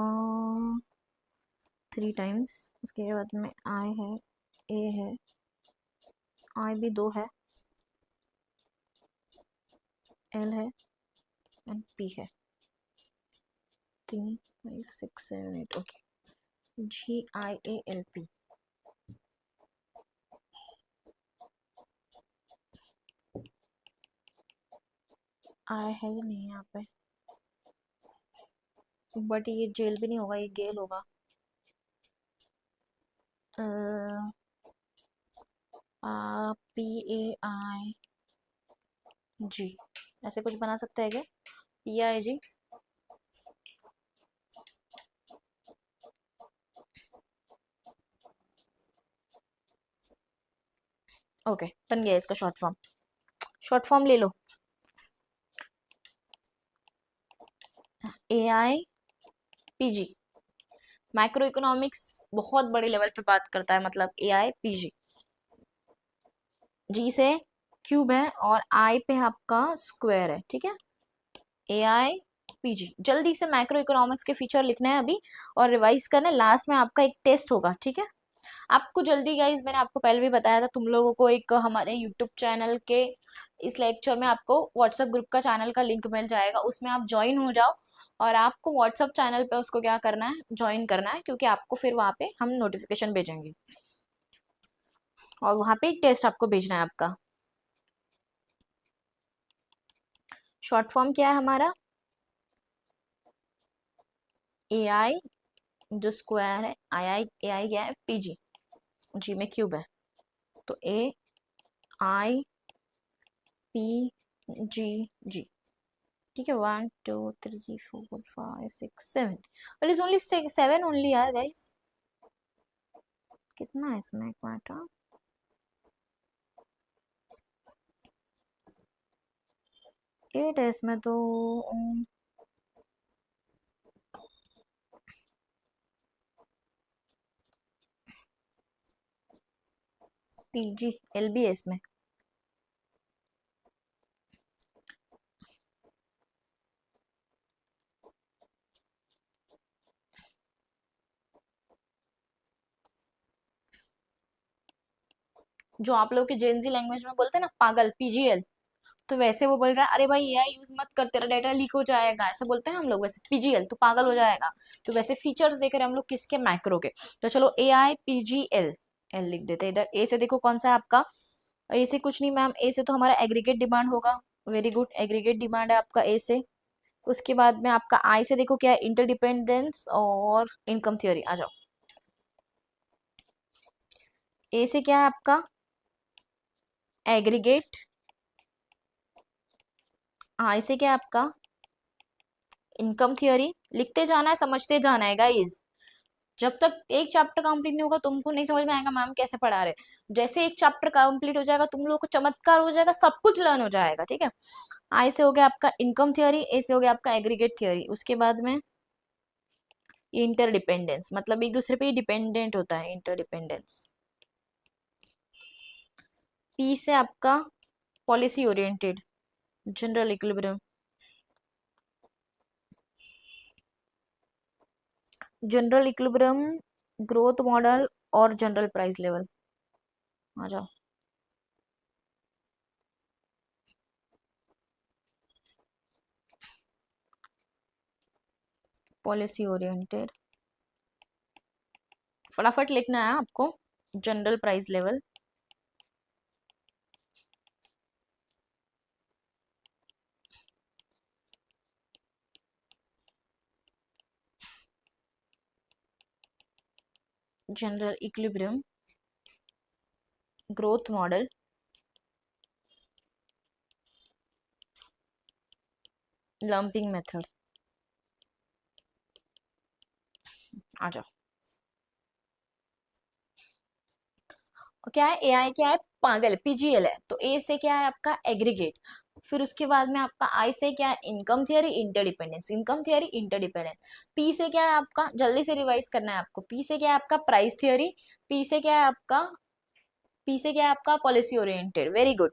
3 टाइम्स। उसके बाद में आई है, ए है, आई भी 2 है, एल है, एंड पी है 3, 5, 6, 7, 8। Okay, GIALP। आई है ही नहीं यहाँ पे, बट ये जेल भी नहीं होगा, ये गेल होगा। PAIG, ऐसे कुछ बना सकते हैं क्या? PAIG। ओके, बन गया इसका शॉर्ट फॉर्म। शॉर्ट फॉर्म ले लो, AIPG। मैक्रो इकोनॉमिक्स बहुत बड़े लेवल पे बात करता है, मतलब AIPG। जी से क्यूब है और आई पे आपका स्क्वायर है, ठीक है। AIPG, जल्दी से मैक्रो इकोनॉमिक्स के फीचर लिखना है अभी और रिवाइज करना है। लास्ट में आपका एक टेस्ट होगा, ठीक है। आपको जल्दी गाइज, मैंने आपको पहले भी बताया था, तुम लोगों को एक हमारे यूट्यूब चैनल के इस लेक्चर में आपको व्हाट्सएप ग्रुप का चैनल का लिंक मिल जाएगा, उसमें आप ज्वाइन हो जाओ। और आपको व्हाट्सएप चैनल पे उसको क्या करना है, ज्वाइन करना है, क्योंकि आपको फिर वहाँ पे हम नोटिफिकेशन भेजेंगे और वहाँ पे टेस्ट आपको भेजना है आपका। शॉर्ट फॉर्म क्या है हमारा? AI, जो स्क्वायर है, AI क्या है? PG, जी में क्यूब है, तो AIPG। ठीक है, 1 2 3 4 5 6 7, बट इज ओनली 7 ओनली यार गाइस। कितना है इसमें, एक मिनट। 8 है इसमें तो। PGL भी है इसमें। जो आप लोग के जेनजी लैंग्वेज में बोलते हैं ना पागल, PGL, तो वैसे वो बोल रहा है अरे भाई AI यूज मत कर, तेरा डाटा लीक हो जाएगा, ऐसे बोलते हैं हम लोग। वैसे PGL तो पागल हो जाएगा। तो वैसे फीचर्स देख रहे हैं हम लोग किसके, मैक्रो के। तो चलो AIPGL, एल लिख देते हैं इधर। ए से देखो कौन सा है आपका? ए से कुछ नहीं मैम, ए से तो हमारा एग्रीगेट डिमांड होगा। वेरी गुड, एग्रीगेट डिमांड है आपका ए से। उसके बाद में आपका आई से देखो क्या है, इंटरडिपेंडेंस और इनकम थियोरी। आ जाओ। ए से क्या है आपका? एग्रीगेट। आई से क्या है आपका? Income theory. लिखते जाना है, समझते जाना है गाइज। जब तक एक चैप्टर कंप्लीट नहीं होगा तुमको नहीं समझ में आएगा मैम कैसे पढ़ा रहे। जैसे एक चैप्टर कंप्लीट हो जाएगा तुम लोगों को चमत्कार हो जाएगा, सब कुछ लर्न हो जाएगा, ठीक है। आई से हो गया आपका इनकम थियोरी, ए से हो गया आपका एग्रीगेट थियोरी। उसके बाद में इंटरडिपेंडेंस, मतलब एक दूसरे पे डिपेंडेंट होता है, इंटरडिपेंडेंस। पी से आपका policy oriented, general equilibrium. General equilibrium, growth model और जनरल प्राइस लेवल। आ जाओ। पॉलिसी ओरिएंटेड, फटाफट लिखना है आपको। General price level, general equilibrium, growth model, lumping method. आ जाओ। क्या है? AI क्या है? पागल, PGL है। तो ए से क्या है आपका? एग्रीगेट। फिर उसके बाद में आपका आई से क्या है? Income theory, interdependence. Income theory, interdependence. P से क्या है आपका? जल्दी से रिवाइज करना है आपको। पी से क्या है आपका? Price theory. पी से क्या है आपका? पी से क्या है आपका? Policy oriented. Very good.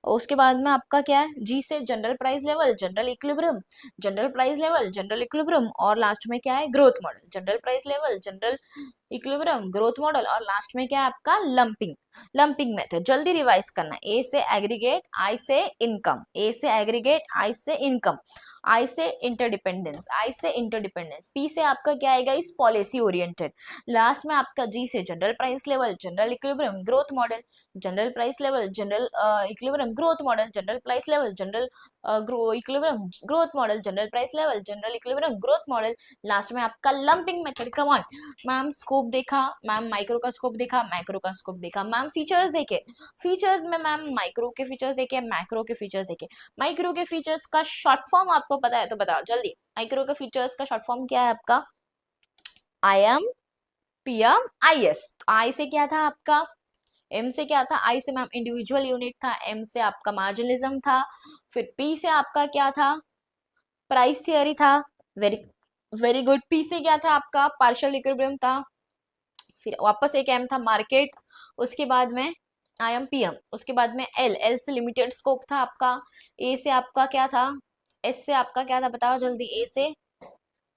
उसके बाद में आपका क्या है? जी से general price level, general equilibrium, general price level, general equilibrium, और लास्ट में क्या है? Growth model. General price level, general equilibrium, growth model, और लास्ट में क्या है आपका? लंपिंग। Lumping method. जल्दी रिवाइज करना है। ए से एग्रीगेट, आई से इनकम। ए से एग्रीगेट, आई से इनकम। आई से इंटरडिपेंडेंस, आई से इंटरडिपेंडेंस, पी से आपका क्या आएगा इस पॉलिसी ओरिएंटेड, लास्ट में आपका जी से general price level, general equilibrium growth model, general price level, general equilibrium growth model, general price level, general equilibrium growth model, general price level, general equilibrium growth model, last में आपका lumping method. Come on ma'am, scope देखा मैम, माइक्रो का स्कोप देखा, मैक्रो का स्कोप देखा मैम, फीचर्स देखे, फीचर्स में मैम माइक्रो के फीचर्स देखे, मैक्रो के फीचर्स देखे, माइक्रो के फीचर्स का शॉर्ट फॉर्म आपको पता है तो बताओ जल्दी, माइक्रो के फीचर्स का शॉर्ट फॉर्म क्या है आपका, I M P M I S. I से क्या था आपका, एम से क्या था, आई से मैम इंडिविजुअल यूनिट था, एम से आपका मार्जिनलिज्म था, फिर पी से आपका क्या था, प्राइस थियरी था, वेरी वेरी गुड, पी से क्या था आपका, पार्शियल इक्विलिब्रियम था, फिर वापस एक एम था मार्केट, उसके बाद में आई एम पी एम, उसके बाद में एल, एल से लिमिटेड स्कोप था आपका, ए से आपका क्या था, एस से आपका क्या था बताओ जल्दी, ए से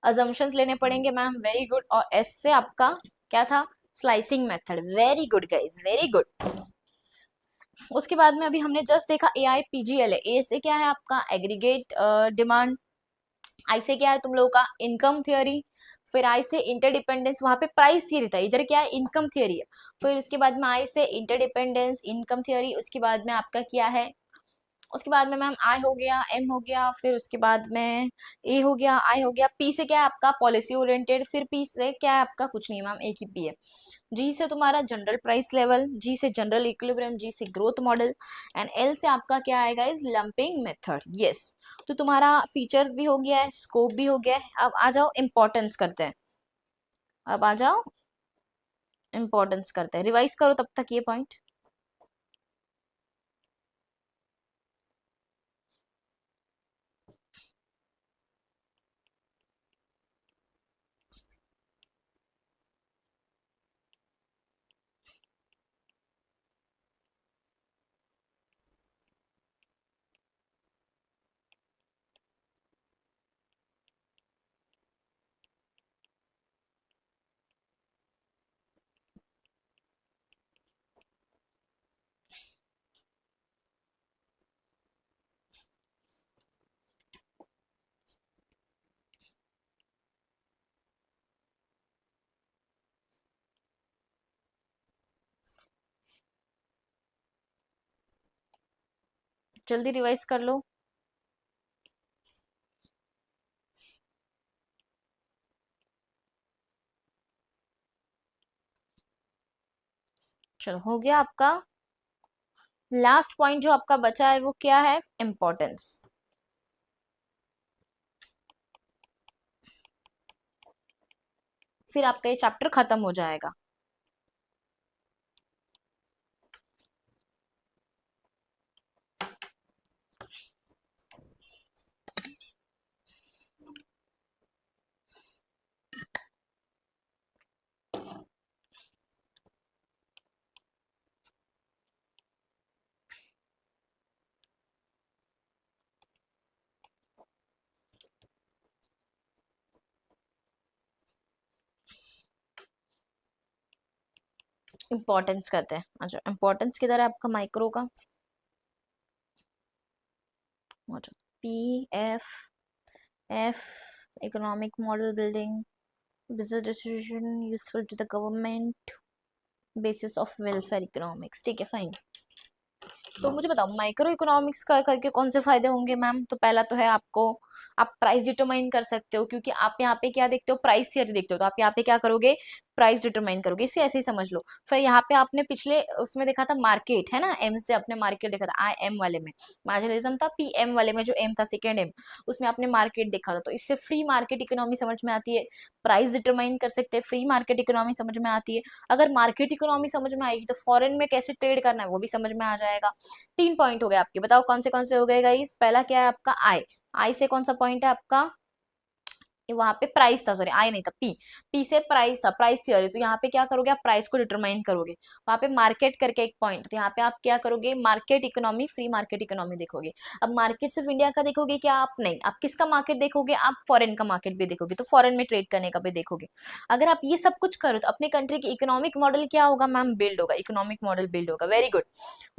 अजम्पशंस लेने पड़ेंगे मैम, वेरी गुड, और एस से आपका क्या था, slicing method, very good guys, very good. उसके बाद में अभी हमने जस्ट देखा ए आई पी जी एल, ए से क्या है आपका एग्रीगेट डिमांड, आई से क्या है तुम लोगों का इनकम थियोरी, फिर आई से इंटरडिपेंडेंस, वहां पे प्राइस थियरी था, इधर क्या है इनकम थियरी है, फिर उसके बाद में आई से इंटरडिपेंडेंस इनकम थियरी, उसके बाद में आपका क्या है, उसके बाद में मैम आई हो गया, एम हो गया, फिर उसके बाद में ए हो गया, आई हो गया, पी से क्या है आपका पॉलिसी ओरिएंटेड, फिर पी से क्या है आपका कुछ नहीं मैम, एक ही पी है, जी से तुम्हारा जनरल प्राइस लेवल, जी से जनरल इक्विलिब्रियम, जी से ग्रोथ मॉडल, एंड एल से आपका क्या आएगा इज लंपिंग मेथड। यस, तो तुम्हारा फीचर्स भी हो गया है, स्कोप भी हो गया है, अब आ जाओ इम्पोर्टेंस करते हैं, अब आ जाओ इम्पोर्टेंस करते हैं, रिवाइज करो तब तक ये पॉइंट। जल्दी रिवाइज कर लो। चलो हो गया आपका, लास्ट पॉइंट जो आपका बचा है वो क्या है, इम्पोर्टेंस, फिर आपका ये चैप्टर खत्म हो जाएगा। इम्पोर्टेंस करते हैं, अच्छा इम्पोर्टेंस किधर है आपका माइक्रो का, अच्छा P F, F economic model building, business decision useful to the government, basis of welfare economics, ठीक है फाइन। तो मुझे बताओ माइक्रो इकोनॉमिक्स का करके कौन से फायदे होंगे मैम, तो पहला तो है आपको, आप प्राइस डिटरमाइन कर सकते हो, क्योंकि आप यहाँ पे क्या देखते हो, प्राइस थियरी देखते हो, तो आप यहाँ पे क्या करोगे, प्राइस डिटरमाइन करोगे, इसे ऐसे ही समझ लो। फिर यहाँ पे आपने पिछले उसमें देखा था मार्केट है ना, एम से आपने मार्केट देखा था, आई एम वाले में मार्जिनलिज्म था, पी एम वाले में जो एम था सेकेंड एम, उसमें आपने मार्केट देखा था, तो इससे फ्री मार्केट इकोनॉमी समझ में आती है, प्राइस डिटरमाइन कर सकते हैं, फ्री मार्केट इकोनॉमी समझ में आती है, अगर मार्केट इकोनॉमी समझ में आएगी तो फॉरेन में कैसे ट्रेड करना है वो भी समझ में आ जाएगा। 3 पॉइंट हो गए आपके, बताओ कौन से हो गए गाइस, पहला क्या है आपका आई, आई से कौन सा पॉइंट है आपका, वहां पे प्राइस था, सॉरी आई नहीं था, पी, पी से प्राइस था, प्राइस थियरी। तो यहाँ पे क्या करोगे आप, प्राइस को डिटरमाइन करोगे। वहां पे मार्केट करके एक पॉइंट, तो यहाँ पे आप क्या करोगे, market economy, free market economy देखोगे। अब मार्केट सिर्फ इंडिया का देखोगे क्या आप, नहीं, आप किसका मार्केट देखोगे, आप फॉरेन का मार्केट भी देखोगे, तो फॉरेन में ट्रेड करने का भी देखोगे। अगर आप ये सब कुछ करो तो अपने कंट्री की इकोनॉमिक मॉडल क्या होगा मैम, बिल्ड होगा, इकोनॉमिक मॉडल बिल्ड होगा, वेरी गुड।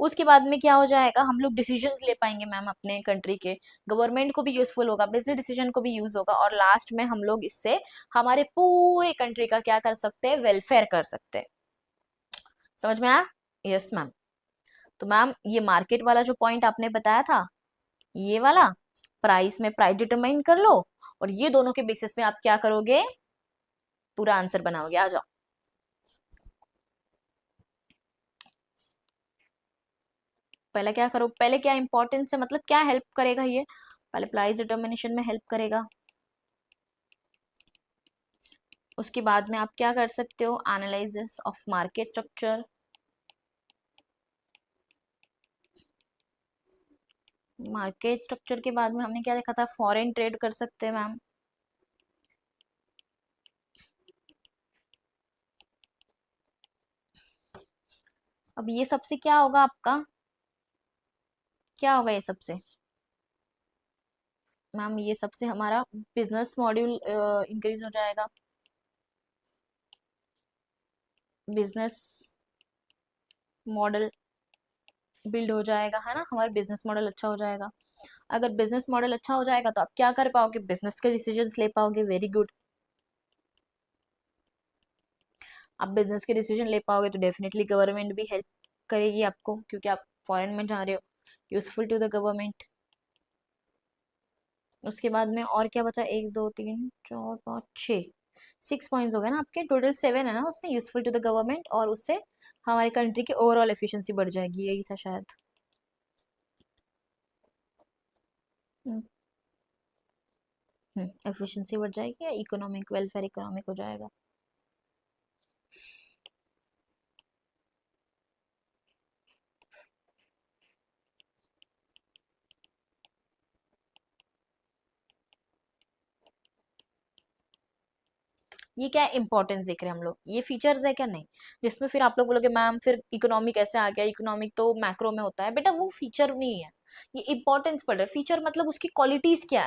उसके बाद में क्या हो जाएगा, हम लोग डिसीजंस ले पाएंगे मैम अपने कंट्री के, गवर्नमेंट को भी यूजफुल होगा, बिजनेस डिसीजन को भी यूज होगा, और लास्ट में हम लोग इससे हमारे पूरे कंट्री का क्या कर सकते हैं, वेलफेयर कर सकते हैं। समझ में आया? Yes ma'am. तो मैम ये मार्केट वाला जो पॉइंट आपने बताया था, ये वाला प्राइस में प्राइस डिटरमाइन कर लो, और ये दोनों के बेसिस में आप क्या करोगे, पूरा आंसर बनाओगे। आ जाओ। पहले क्या करो, पहले क्या इंपॉर्टेंस है, मतलब क्या हेल्प करेगा ये, पहले प्राइस डिटर्मिनेशन में हेल्प करेगा। उसके बाद में आप क्या कर सकते हो, analysis of market structure. Market structure के बाद में हमने क्या देखा था, फॉरेन ट्रेड कर सकते हैं मैम। अब ये सबसे क्या होगा आपका, क्या होगा ये सबसे, मैम ये सबसे हमारा बिजनेस मॉड्यूल इंक्रीज हो जाएगा, बिजनेस मॉडल बिल्ड हो जाएगा, है ना, हमारा बिजनेस मॉडल अच्छा हो जाएगा। अगर बिजनेस मॉडल अच्छा हो जाएगा तो आप क्या कर पाओगे, बिजनेस के डिसीजंस ले पाओगे, वेरी गुड। आप बिजनेस के डिसीजन ले पाओगे तो डेफिनेटली गवर्नमेंट भी हेल्प करेगी आपको, क्योंकि आप फॉरेन में जा रहे हो, यूजफुल टू द गवर्नमेंट। उसके बाद में और क्या बचा, एक दो तीन चार पाँच छः, 6 पॉइंट्स हो गए ना आपके, टोटल 7 है ना उसमें, यूजफुल टू द गवर्नमेंट, और उससे हमारी कंट्री की ओवरऑल एफिशिएंसी बढ़ जाएगी, यही था शायद। एफिशिएंसी बढ़ जाएगी या इकोनॉमिक वेलफेयर इकोनॉमिक हो जाएगा। ये क्या इंपॉर्टेंस देख रहे हैं हम लोग, ये फीचर्स है क्या, नहीं, जिसमें फिर आप लोग बोलोगे मैम फिर इकोनॉमी कैसे आ गया, इकोनॉमिक तो मैक्रो में होता है, बेटा वो फीचर नहीं है, ये इंपॉर्टेंस पड़ रहा है, फीचर मतलब उसकी क्वालिटीज क्या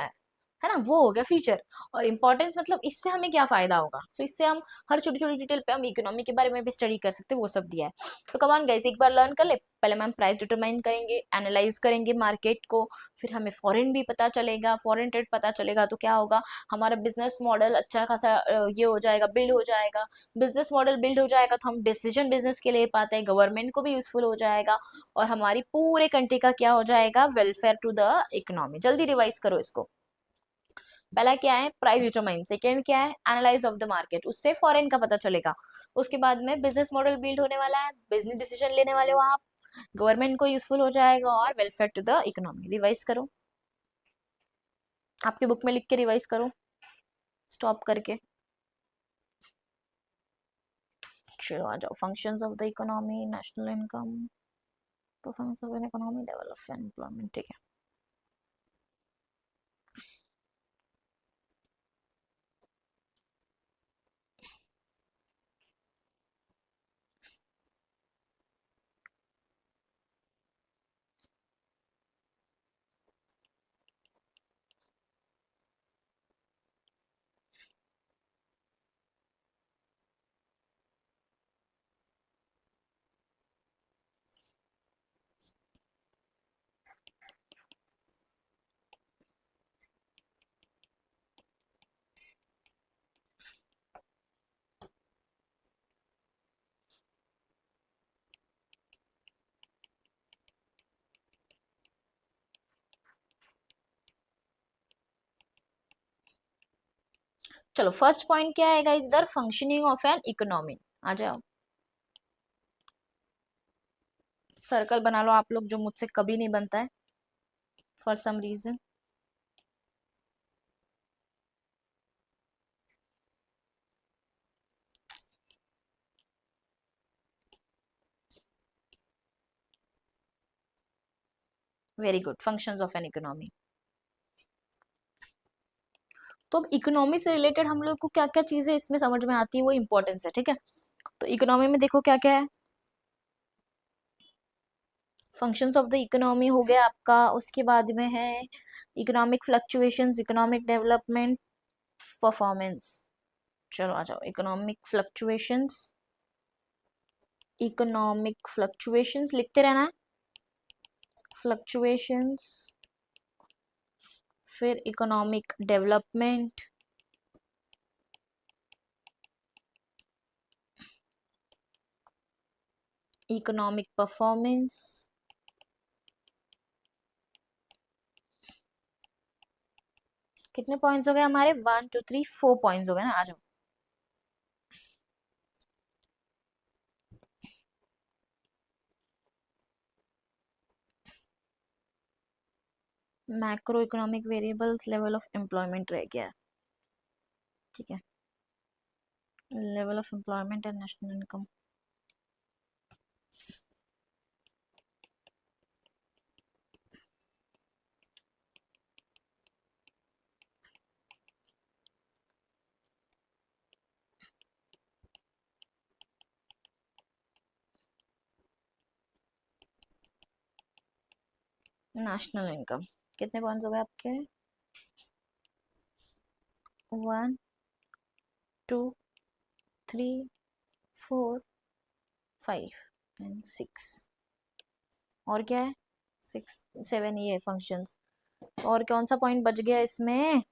है ना, वो हो गया फीचर। और इंपॉर्टेंस मतलब इससे हमें क्या फायदा होगा, तो इससे हम हर छोटी छोटी डिटेल पे हम इकोनॉमी के बारे में भी स्टडी कर सकते हैं, वो सब दिया है। तो कमान गाइस एक बार लर्न कर ले, पहले मैम प्राइस डिटरमाइन करेंगे, एनालाइज करेंगे मार्केट को, फिर हमें फॉरेन भी पता चलेगा, फॉरेन ट्रेड पता चलेगा, तो क्या होगा, हमारा बिजनेस मॉडल अच्छा खासा ये हो जाएगा, बिल्ड हो जाएगा। बिजनेस मॉडल बिल्ड हो जाएगा तो हम डिसीजन बिजनेस के ले पाते हैं, गवर्नमेंट को भी यूजफुल हो जाएगा, और हमारी पूरे कंट्री का क्या हो जाएगा, वेलफेयर टू द इकोनॉमी। जल्दी रिवाइज करो इसको। पहला क्या है, प्राइस डिटरमाइन, सेकेंड क्या है, एनालाइज ऑफ द मार्केट, उससे फॉरेन का पता चलेगा। उसके बाद में बिजनेस मॉडल बिल्ड होने वाला है, बिजनेस डिसीजन लेने वाले हो आप, गवर्नमेंट को यूजफुल हो जाएगा, और welfare to the economy. Revise करो, आपके बुक में लिख के रिवाइज करो, स्टॉप करके। चलो आ जाओ, functions of the economy, national income, performance of an economy, level of employment, ठीक है। चलो फर्स्ट पॉइंट क्या आएगा इधर, फंक्शनिंग ऑफ एन इकोनॉमी। आ जाओ, सर्कल बना लो आप लोग, जो मुझसे कभी नहीं बनता है for some reason. Very good, functions of an economy. तो अब इकोनॉमी से रिलेटेड हम लोग को क्या क्या चीजें इसमें समझ में आती है वो इंपॉर्टेंस है, ठीक है। तो इकोनॉमी में देखो क्या क्या है, फंक्शंस ऑफ द इकोनॉमी हो गया आपका, उसके बाद में है economic fluctuations, economic development, performance. चलो आ जाओ, इकोनॉमिक फ्लक्चुएशंस लिखते रहना है, फ्लक्चुएशंस, फिर इकोनॉमिक डेवलपमेंट, इकोनॉमिक परफॉर्मेंस। कितने पॉइंट्स हो गए हमारे, 1 2 3 4 पॉइंट्स हो गए ना, आ जाओ। Macro economic variables, level of employment रह गया है, ठीक है, level of employment and national income. National income, कितने पॉइंट्स हो गए आपके, 1 2 3 4 5 एंड 6। और क्या है, 6 7, ये फंक्शंस। और कौन सा पॉइंट बच गया इसमें,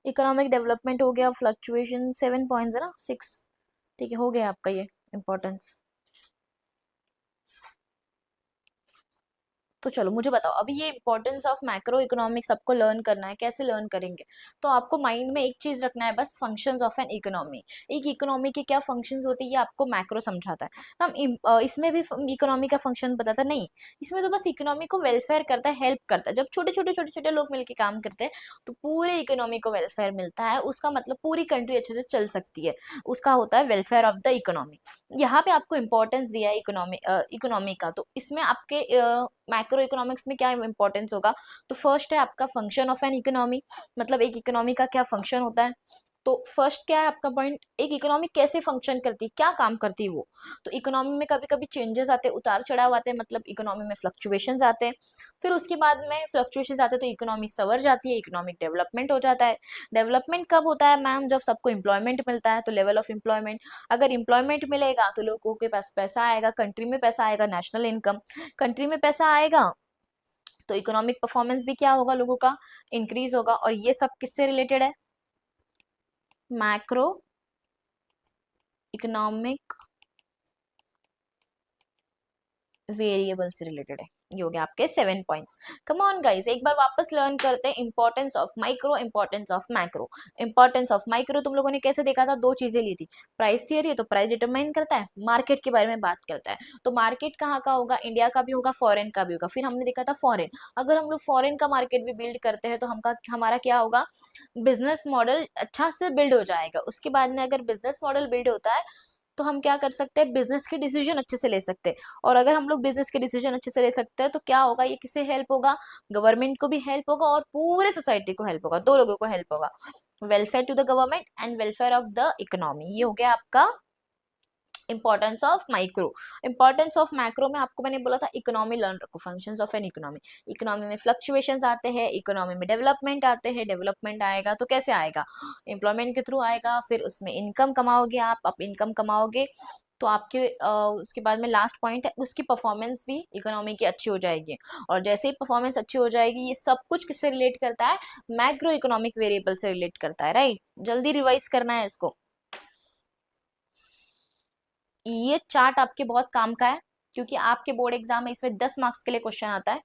इकोनॉमिक डेवलपमेंट हो गया, फ्लक्चुएशन 7 पॉइंट्स है ना, 6, ठीक है, हो गया आपका ये इम्पोर्टेंस। तो चलो मुझे बताओ, अभी ये इंपॉर्टेंस ऑफ मैक्रो इकोनॉमिक्स आपको लर्न करना है, कैसे लर्न करेंगे। तो आपको माइंड में एक चीज रखना है बस, फंक्शंस ऑफ एन इकोनॉमी। एक इकोनॉमी के क्या फंक्शंस होते हैं ये आपको मैक्रो समझाता है। हम इसमें भी इकोनॉमी का फंक्शन बताता नहीं, इसमें तो बस इकोनॉमी को वेलफेयर करता है, हेल्प करता है। जब छोटे छोटे लोग मिलकर काम करते हैं तो पूरे इकोनॉमी को वेलफेयर मिलता है, उसका मतलब पूरी कंट्री अच्छे से चल सकती है, उसका होता है वेलफेयर ऑफ द इकोनॉमी। यहाँ पे आपको इंपॉर्टेंस दिया है इकोनॉमी का, तो इसमें आपके मैक्रो इकोनॉमिक्स में क्या इंपॉर्टेंस होगा। तो फर्स्ट है आपका फंक्शन ऑफ एन इकोनॉमी, मतलब एक इकोनॉमी का क्या फंक्शन होता है। तो फर्स्ट क्या है आपका पॉइंट, एक इकोनॉमी कैसे फंक्शन करती है, क्या काम करती है वो। तो इकोनॉमी में कभी कभी चेंजेस आते हैं, उतार चढ़ाव आते हैं, मतलब इकोनॉमी में फ्लक्चुएशंस आते हैं। फिर उसके बाद में फ्लक्चुएशंस आते हैं तो इकोनॉमी सवर जाती है, इकोनॉमिक डेवलपमेंट हो जाता है। डेवलपमेंट कब होता है मैम, जब सबको एम्प्लॉयमेंट मिलता है, तो लेवल ऑफ एम्प्लॉयमेंट। अगर एम्प्लॉयमेंट मिलेगा तो लोगों के पास पैसा आएगा, कंट्री में पैसा आएगा, नेशनल इनकम। कंट्री में पैसा आएगा तो इकोनॉमिक परफॉर्मेंस भी क्या होगा, लोगों का इंक्रीज होगा। और ये सब किससे रिलेटेड है, मैक्रो इकोनॉमिक वेरिएबल से रिलेटेड है। ये हो गया आपके 7 पॉइंट्स। कम ऑन गाइस, एक बार वापस लर्न करते हैं importance of micro, importance of macro. Importance of micro तुम लोगों ने कैसे देखा था, दो चीजें ली थी, प्राइस थियरी तो प्राइस डिटरमाइन करता है, मार्केट के बारे में बात करता है। तो मार्केट कहाँ का होगा, इंडिया का भी होगा, फॉरेन का भी होगा। फिर हमने देखा था फॉरेन, अगर हम लोग फॉरेन का मार्केट भी बिल्ड करते हैं तो हमारा क्या होगा, बिजनेस मॉडल अच्छा से बिल्ड हो जाएगा। उसके बाद में अगर बिजनेस मॉडल बिल्ड होता है तो हम क्या कर सकते हैं, बिजनेस के डिसीजन अच्छे से ले सकते हैं। और अगर हम लोग बिजनेस के डिसीजन अच्छे से ले सकते हैं तो क्या होगा, ये किससे हेल्प होगा, गवर्नमेंट को भी हेल्प होगा और पूरे सोसाइटी को हेल्प होगा, दो लोगों को हेल्प होगा, welfare to the government and welfare of the economy. ये हो गया आपका importance of micro. Importance of macro में आपको मैंने बोला था इकोनॉमी लर्न रखो, functions of an economy. Economy में फ्लक्चुएशंस आते हैं, इकोनॉमी में डेवलपमेंट आते हैं। डेवलपमेंट आएगा तो कैसे आएगा, एम्प्लॉयमेंट के थ्रू आएगा। फिर उसमें इनकम कमाओगे आप इनकम कमाओगे तो आपके उसके बाद में लास्ट पॉइंट है, उसकी परफॉर्मेंस भी इकोनॉमी की अच्छी हो जाएगी। और जैसे ही परफॉर्मेंस अच्छी हो जाएगी, ये सब कुछ किससे रिलेट करता है, मैक्रो इकोनॉमिक वेरिएबल से रिलेट करता है, राइट। जल्दी रिवाइज करना है इसको। ये चार्ट आपके बहुत काम का है, क्योंकि आपके बोर्ड एग्जाम में इसमें 10 मार्क्स के लिए क्वेश्चन आता है।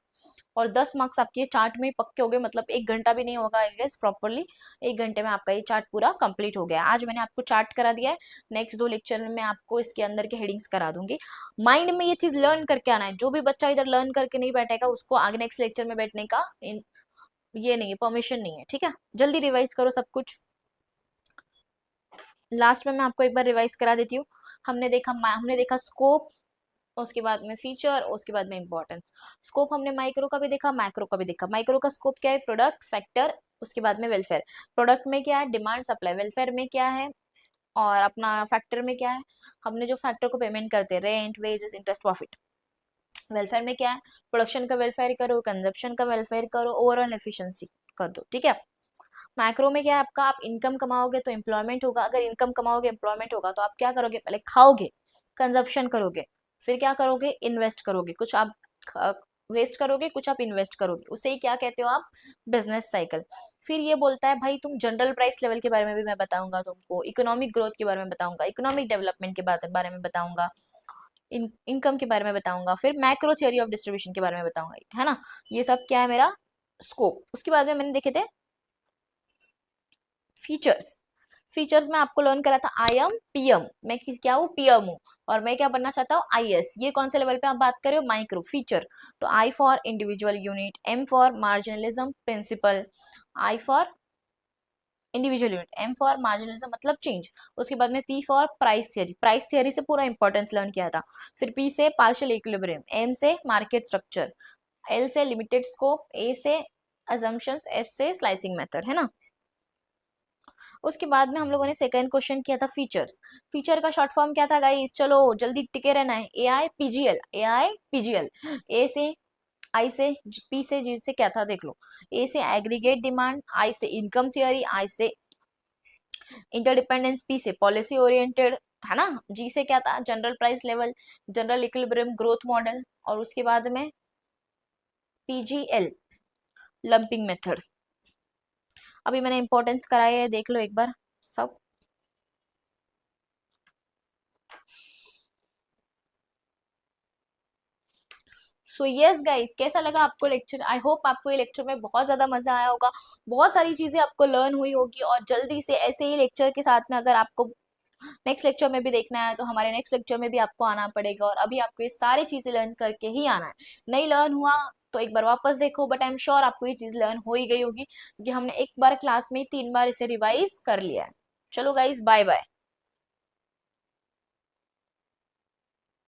और 10 मार्क्स आपके चार्ट में पक्के हो गए, मतलब 1 घंटा भी नहीं होगा आई गेस प्रॉपरली। 1 घंटे में आपका ये चार्ट पूरा कंप्लीट हो गया। आज मैंने आपको चार्ट करा दिया है, नेक्स्ट 2 लेक्चर में मैं आपको इसके अंदर के हेडिंग्स करा दूंगी। माइंड में ये चीज लर्न करके आना है, जो भी बच्चा इधर लर्न करके नहीं बैठेगा उसको आगे नेक्स्ट लेक्चर में बैठने का ये नहीं है, परमिशन नहीं है, ठीक है। जल्दी रिवाइज करो सब कुछ। लास्ट में मैं आपको एक बार रिवाइज करा देती हूँ। हमने देखा स्कोप, उसके बाद में फीचर, उसके बाद में इंपॉर्टेंस। स्कोप हमने माइक्रो का भी देखा, मैक्रो का भी देखा। माइक्रो का स्कोप क्या है? प्रोडक्ट, फैक्टर, उसके बाद में वेलफेयर। प्रोडक्ट में क्या है? Demand supply. वेलफेयर में क्या है? और अपना फैक्टर में क्या है? हमने जो फैक्टर को पेमेंट करते हैं, rent, wages, interest, profit. Welfare में क्या है? प्रोडक्शन का वेलफेयर करो, कंजप्शन का वेलफेयर करो, ओवरऑल एफिशिएंसी कर दो, ठीक है। मैक्रो में क्या है आपका? आप इनकम कमाओगे तो एम्प्लॉयमेंट होगा, अगर इनकम कमाओगे एम्प्लॉयमेंट होगा तो आप क्या करोगे? पहले खाओगे, कंजप्शन करोगे, फिर क्या करोगे? इन्वेस्ट करोगे। कुछ आप वेस्ट करोगे, कुछ आप इन्वेस्ट करोगे, उसे ही क्या कहते हो आप? Business cycle. फिर ये बोलता है भाई तुम जनरल प्राइस लेवल के बारे में भी मैं बताऊंगा तुमको, इकोनॉमिक ग्रोथ के बारे में बताऊंगा, इकोनॉमिक डेवलपमेंट के बारे में बताऊंगा, इनकम के बारे में बताऊंगा, फिर मैक्रो थ्योरी ऑफ डिस्ट्रीब्यूशन के बारे में बताऊंगा, है ना। ये सब क्या है? मेरा स्कोप। उसके बाद में मैंने देखे थे फीचर्स। फीचर्स में आपको लर्न करा था आई एम पीएम, मैं क्या हूँ? पीएम हूँ। और मैं क्या बनना चाहता हूँ? आईएएस। ये कौन से लेवल पे आप बात कर रहे हो? माइक्रो। फीचर तो I for individual unit, M for marginalism principle, I for individual unit, M for marginalism मतलब चेंज। उसके बाद में P for price theory, price theory से पूरा इंपॉर्टेंस लर्न किया था। फिर पी से पार्शियल इक्विलिब्रियम, एम से मार्केट स्ट्रक्चर, एल से लिमिटेड स्कोप, ए से अजम्पशंस, एस से स्लाइसिंग मेथड, है ना। उसके बाद में हम लोगों ने सेकंड क्वेश्चन किया था फीचर्स। फीचर का शॉर्ट फॉर्म क्या था गाइस? चलो जल्दी टिके रहना है। ए आई पीजीएल, ए आई पीजीएल। ए से आई से पी से जी से क्या था देख लो। ए से एग्रीगेट डिमांड, आई से इनकम थियरी, आई से इंटरडिपेंडेंस, पी से पॉलिसी ओरिएंटेड, है ना। जी से क्या था? General price level, general equilibrium, growth model, और उसके बाद में पीजीएल, लंपिंग मेथड। अभी मैंने इंपॉर्टेंस कराया है, देख लो एक बार सब। सो यस गाइस, कैसा लगा आपको लेक्चर? आई होप आपको ये लेक्चर में बहुत ज्यादा मजा आया होगा, बहुत सारी चीजें आपको लर्न हुई होगी। और जल्दी से ऐसे ही लेक्चर के साथ में अगर आपको नेक्स्ट लेक्चर में भी देखना है तो हमारे नेक्स्ट लेक्चर में भी आपको आना पड़ेगा। और अभी आपको ये सारी चीजें लर्न करके ही आना है। नहीं लर्न हुआ तो एक बार वापस देखो, बट आई एम श्योर आपको ये चीज लर्न हो ही गई होगी, क्योंकि हमने एक बार क्लास में 3 बार इसे रिवाइज कर लिया है। चलो गाइस, बाय बाय।